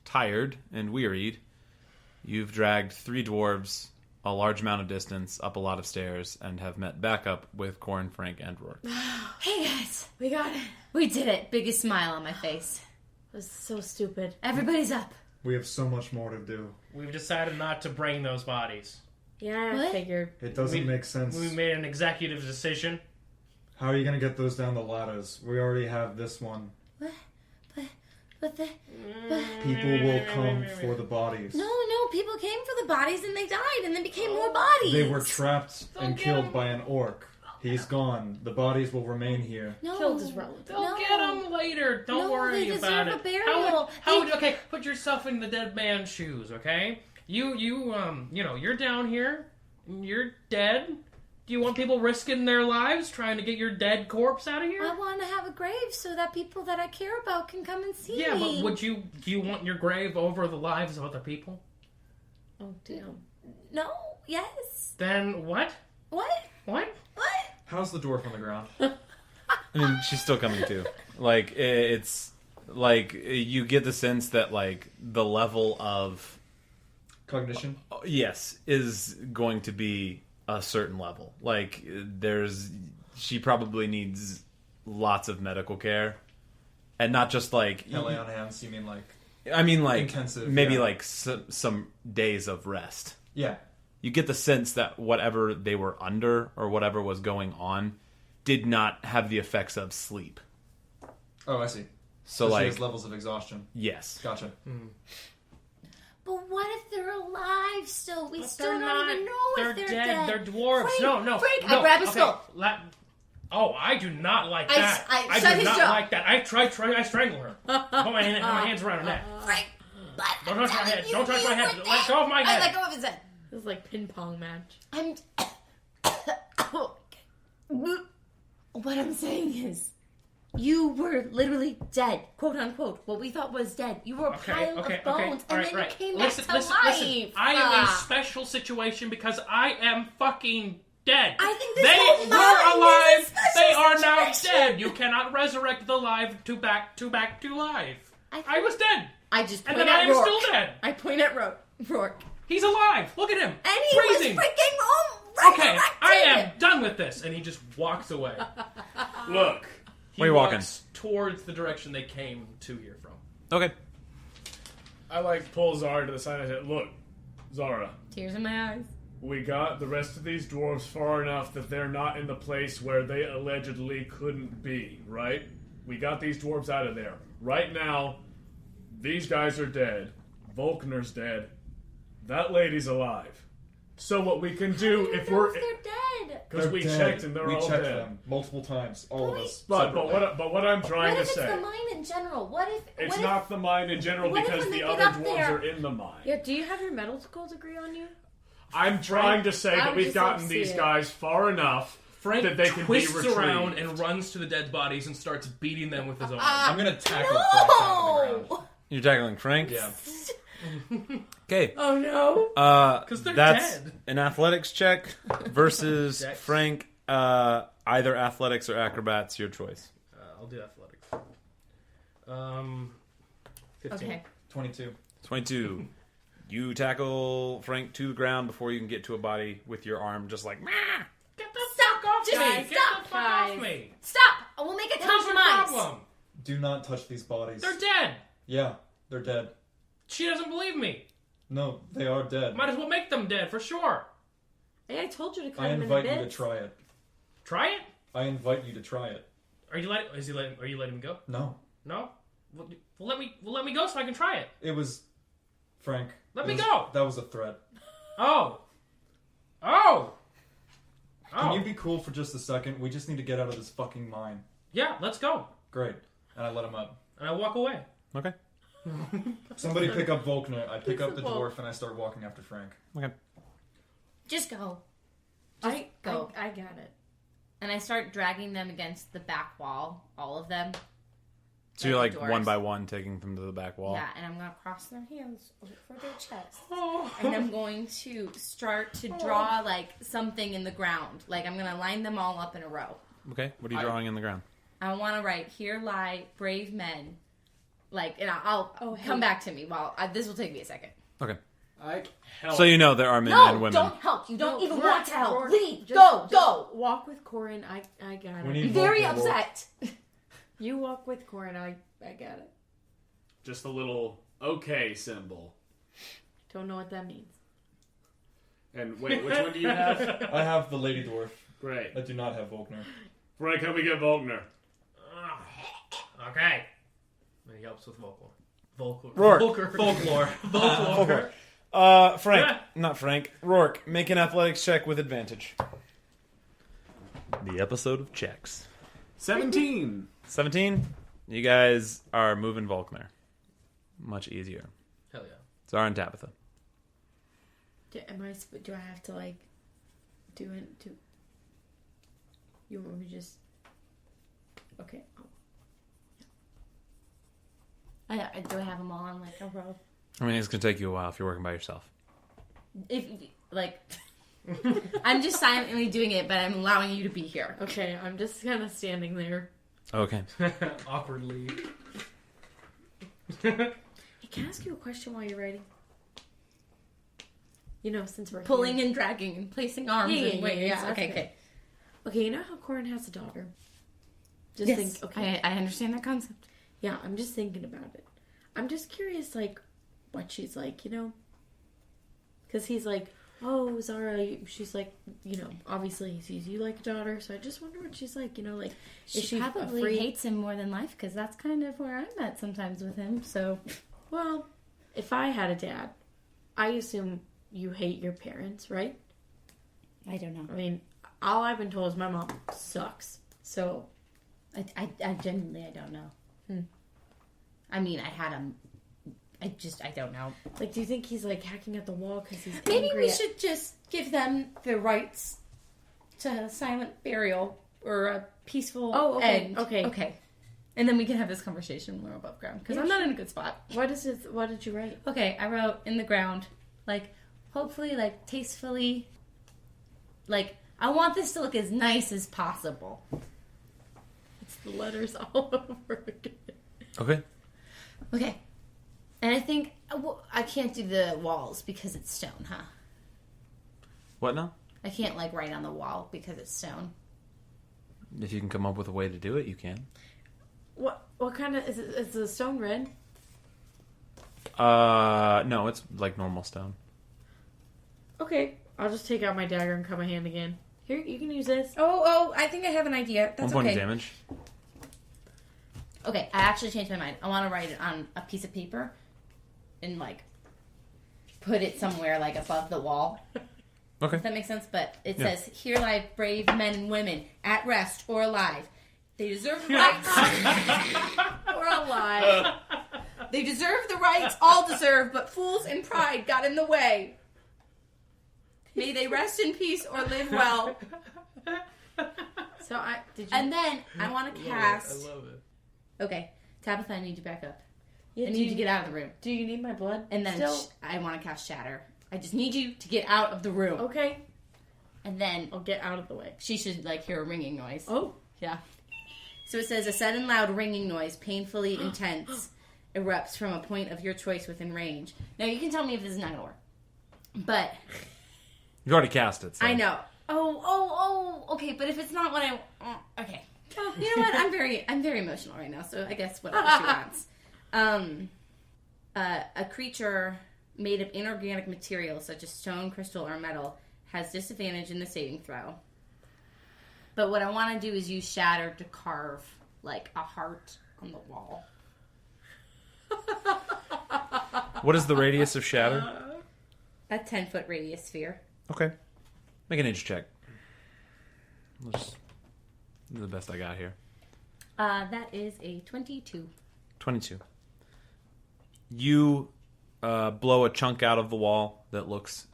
tired and wearied, you've dragged 3 dwarves a large amount of distance up a lot of stairs and have met back up with Corin, Frank, and Roarke. Hey guys, we got it. We did it. Biggest smile on my face. It was so stupid. Everybody's up. We have so much more to do. We've decided not to bring those bodies. Yeah, I figured. It doesn't make sense. We made an executive decision. How are you going to get those down the ladders? We already have this one. But People will come for the bodies. No, people came for the bodies and they died and then became more bodies. They were trapped and killed by an orc. He's gone. The bodies will remain here. No. Killed his relative. They'll get them later. Don't worry they about deserve it. a burial. Okay, put yourself in the dead man's shoes, okay? You're down here. You're dead. Do you want people risking their lives trying to get your dead corpse out of here? I want to have a grave so that people that I care about can come and see me. Yeah, but do you want your grave over the lives of other people? Oh, damn. No, yes. Then what? What? How's the dwarf on the ground? I mean, she's still coming too. It's like you get the sense that the level of cognition, yes, is going to be a certain level. She probably needs lots of medical care, and not just LA on hands. You mean intensive? Maybe some days of rest. Yeah. You get the sense that whatever they were under or whatever was going on did not have the effects of sleep. Oh, I see. So she has levels of exhaustion. Yes. Gotcha. But what if they're alive still? We But still they're don't not. even know if they're dead. They're dwarves. Frank, Frank, no. I grab his Okay, skull. I do not like that. I do shut his not jaw. like that. I strangle her. Put my hands around her neck. Frank, Don't touch my head. Don't touch my head. Let go of my head. I let go of his head. This is like ping pong match. What I'm saying is, you were literally dead, quote unquote. What we thought was dead. You were a pile of bones, and then you came back to life. Listen. I am in a special situation because I am fucking dead. I think this they whole were line alive. is a special They are now situation. dead. You cannot resurrect the live to back to life. I was dead. I just point and then at I am Roarke. still dead. I point at Roarke. He's alive. Look at him. And he breathing. was freaking Okay, I am done with this. And he just walks away. Look. He Where are you walking? walks towards the direction they came to here from. Okay. I pull Zara to the side and I say, look, Zara. Tears in my eyes. We got the rest of these dwarves far enough that they're not in the place where they allegedly couldn't be, right? We got these dwarves out of there. Right now, these guys are dead. Volkner's dead. That lady's alive. So what we can do if we're... They're dead. Because we checked and they're all checked dead. them multiple times, all of us. But what I'm trying What if to say... it's the mine in general? What if... It's not the mine in general what if because when the they other get up dwarves there- are in the mine. Yeah, do you have your medical degree on you? I'm trying to say I that would we've just like gotten to see these it. guys far enough Frank that they can be twists retrieved. around and runs to the dead bodies and starts beating them with his arm. I'm gonna tackle Frank down on the ground. You're tackling Frank? Yeah. Okay. Oh no! Because they're That's dead. an athletics check versus Dex. Frank. Either athletics or acrobats, your choice. I'll do athletics. 15. Okay. 22. 22. You tackle Frank to the ground before you can get to a body with your arm, just like, "Mah!" Get the fuck off Just me! Get stop, the fuck off guys. me! Stop! We'll make a What is your compromise. problem? Do not touch these bodies. They're dead. Yeah, they're dead. She doesn't believe me. No, they are dead. Might as well make them dead for sure. Hey, I told you to cut I him invite into you to bits. try it. Try it. I invite you to try it. Are you letting? Are you letting him go? No, No. Well, let me go so I can try it. it was Frank. Let It me was- go. That was a threat. Oh. Oh. Can Oh. you be cool for just a second? We just need to get out of this fucking mine. Yeah. Let's go. Great. And I let him up. And I walk away. Okay. Somebody pick up Volkner. I pick up the the ball. dwarf and I start walking after Frank. Okay. Just go. I go. I got it. And I start dragging them against the back wall, all of them. So you're like the doors. one by one taking them to the back wall. Yeah, and I'm going to cross their hands over their chest. And I'm going to start to draw, like, something in the ground. Like, I'm going to line them all up in a row. Okay. What are you drawing in the ground? I want to write, "Here lie brave men." Like, and I'll come back to me. Well, this will take me a second. Okay. Help. So you know there are men No, and women. don't help. You don't even want to help. Roarke, Leave. just Go. Walk with Corin. I got We it. need Very Volkner, Roarke. upset. You walk with Corin. I got it. Just a little okay symbol. Don't know what that means. And wait, which one do you have? I have the lady dwarf. Great. I do not have Volkner. Frank, help me get Volkner. Okay. And he helps with folklore. Roarke. Folklore. Frank. Yeah. Not Frank. Roarke. Make an athletics check with advantage. The episode of checks. 17. 17. You guys are moving Volkner. Much easier. Hell yeah. Zara and Tabitha. Do I have to like do it? Do you want me to just? Okay. Do I have them all on like a row? I mean, it's going to take you a while if you're working by yourself. If like, I'm just silently doing it, but I'm allowing you to be here. Okay, I'm just kind of standing there. Okay. Awkwardly. Hey, can I ask you a question while you're writing? You know, since we're Pulling here. and dragging and placing arms Yeah, and ways. that's Okay, good. okay. Okay, you know how Corin has a daughter? Just Yes, think. Okay. I understand that concept. Yeah, I'm just thinking about it. I'm just curious, like, what she's like, you know? Because he's like, oh, Zara, she's like, you know, obviously he sees you like a daughter, so I just wonder what she's like, you know, like, is she probably afraid? hates him more than life because that's kind of where I'm at sometimes with him. So, Well, if I had a dad, I assume you hate your parents, right? I don't know. I mean, all I've been told is my mom sucks. So, I genuinely, I don't know. I mean, I had him. I don't know. like, do you think he's like hacking at the wall because he's Maybe angry we at- should just give them the rights to silent burial or a peaceful Oh, okay, end. okay. Okay. And then we can have this conversation when we're above ground because Yeah, I'm not in a good spot. What did you write? Okay, I wrote in the ground, like, hopefully, like, tastefully, like, I want this to look as nice as possible. It's the letters all over again. Okay. Okay. And I think, I can't do the walls because it's stone, huh? What now? I can't, like, write on the wall because it's stone. If you can come up with a way to do it, you can. What kind of is it? Is the stone red? No, it's like normal stone. Okay, I'll just take out my dagger and cut my hand again. Here, you can use this. Oh, I think I have an idea. That's 1 point okay. of damage. Okay, I actually changed my mind. I want to write it on a piece of paper and, like, put it somewhere, like, above the wall. Okay. Does that make sense? But it says, "Here lie brave men and women, at rest or alive. They deserve the rights." Or alive. They deserve the rights all deserve, but fools and pride got in the way. May they rest in peace or live well. So did you? And then I want to cast. I love it. Okay, Tabitha, I need you back up. Yeah, I need you to get out of the room. Do you need my blood? And then still? I want to cast Shatter. I just need you to get out of the room. Okay, And then I'll get out of the way. she should, like, hear a ringing noise. Oh, Yeah. So it says, a sudden loud ringing noise, painfully intense, erupts from a point of your choice within range. Now, you can tell me if this is not going to work. But You already cast it. So. I know. Oh, okay. But if it's not what I... okay. You know what? I'm very emotional right now, so I guess whatever she wants. A creature made of inorganic material, such as stone, crystal, or metal, has disadvantage in the saving throw. But what I want to do is use Shatter to carve, like, a heart on the wall. What is the radius of shatter? A 10-foot radius sphere. Okay. Make an edge check. This is the best I got here. That is a 22. 22. You blow a chunk out of the wall that looks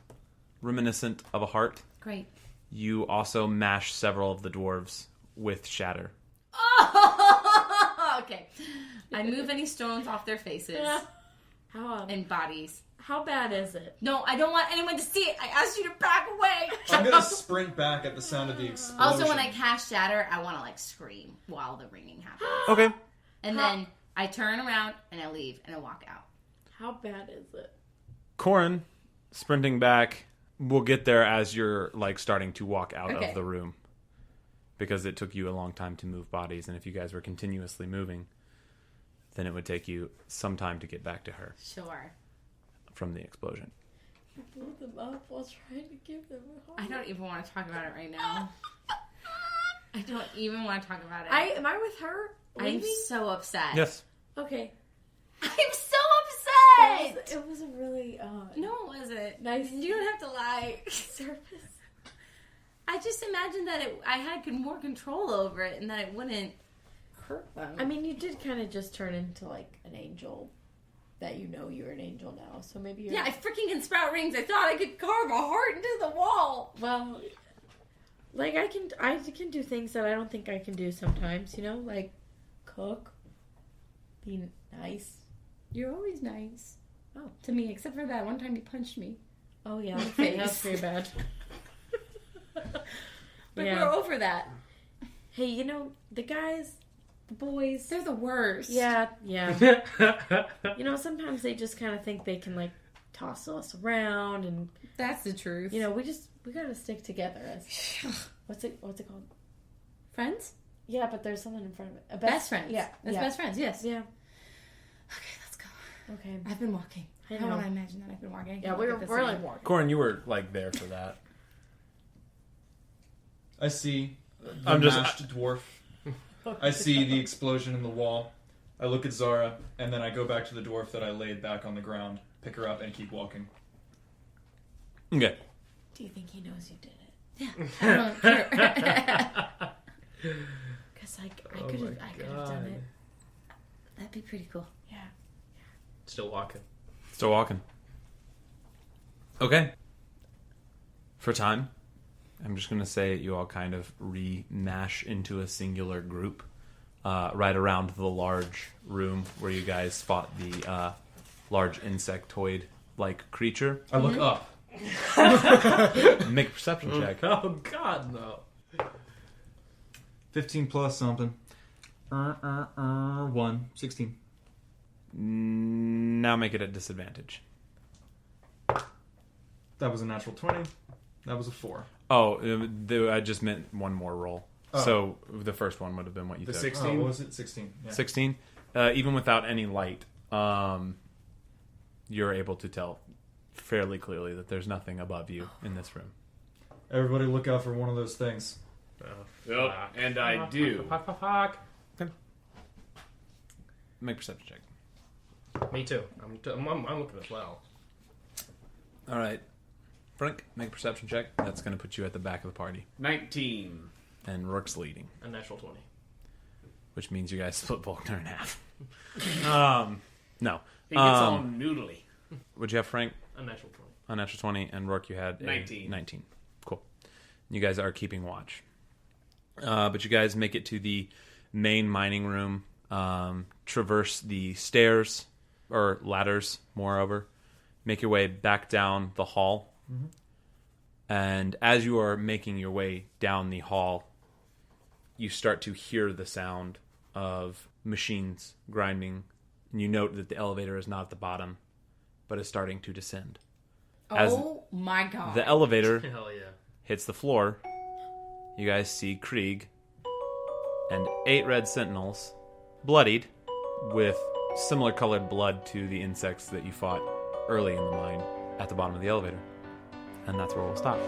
reminiscent of a heart. Great. You also mash several of the dwarves with shatter. Oh, okay. I move any stones off their faces and bodies. How bad is it? No, I don't want anyone to see it. I asked you to back away. I'm gonna sprint back at the sound of the explosion. Also, when I cast Shatter, I want to, like, scream while the ringing happens. Okay. And then I turn around and I leave and I walk out. How bad is it? Corin, sprinting back, will get there as you're, like, starting to walk out Okay. of the room. Because it took you a long time to move bodies, and if you guys were continuously moving, then it would take you some time to get back to her Sure. from the explosion. You blew them up while trying to give them a heart. I don't even want to talk about it right now. I don't even want to talk about it. Am I with her? I'm Leaving? so upset. Yes. Okay. I'm so upset! It was a really No, it wasn't. nice. You don't have to lie. Surface. I just imagined that I had more control over it and that it wouldn't hurt them. I mean, you did kind of just turn into, like, an angel. That you know you're an angel now, so maybe you're... Yeah, I freaking can sprout rings. I thought I could carve a heart into the wall. Well, like, I can do things that I don't think I can do sometimes, you know? Like, cook. Be nice. You're always nice. Oh. To me, except for that one time you punched me. Oh, yeah. Face. That's pretty bad. But Yeah. we're over that. Hey, you know, the guys, the boys... They're the worst. Yeah. You know, sometimes they just kind of think they can, like, toss us around, and That's the truth. you know, we gotta stick together as what's it called? Friends? Yeah, but there's something in front of it. A Best friends. Yeah, That's best friends, yes. Yeah. Okay, let's go. Okay. I've been walking. I How know. would I imagine that I've been walking? I Yeah, can't we're look at this like thing. walking. Corin, you were, like, there for that. I see the I'm just- mashed dwarf. I see the explosion in the wall. I look at Zara, and then I go back to the dwarf that I laid back on the ground, pick her up, and keep walking. Okay. Do you think he knows you did it? Yeah, I don't care. Because like I could have done it. That'd be pretty cool. Yeah. Still walking. Still walking. Okay. For time, I'm just going to say you all kind of re-mash into a singular group right around the large room where you guys fought the large insectoid-like creature. I look up. Make a perception check. Oh, God, no. 15 plus something. 1. 16. Now make it at disadvantage. That was a natural 20. That was a 4. Oh, I just meant one more roll. Oh. So the first one would have been what you The took. 16? What was it? 16. Yeah. 16? Even without any light, you're able to tell fairly clearly that there's nothing above you in this room. Everybody look out for one of those things. Yep, and I do. Make a perception check. Me too. I'm looking as well. All right. Frank, make a perception check. That's going to put you at the back of the party. 19. And Rourke's leading. A natural 20. Which means you guys split Volkner in half. No. He gets all noodly. Would you have, Frank? A natural 20. A natural 20. And Rourke, you had 19. Cool. You guys are keeping watch. But you guys make it to the main mining room. Traverse the stairs, or ladders, moreover. Make your way back down the hall. Mm-hmm. And as you are making your way down the hall, you start to hear the sound of machines grinding. And you note that the elevator is not at the bottom, but is starting to descend. As my god. the elevator Hell yeah. hits the floor, you guys see Krieg and 8 red sentinels, bloodied, with similar colored blood to the insects that you fought early in the mine, at the bottom of the elevator. And that's where we'll stop.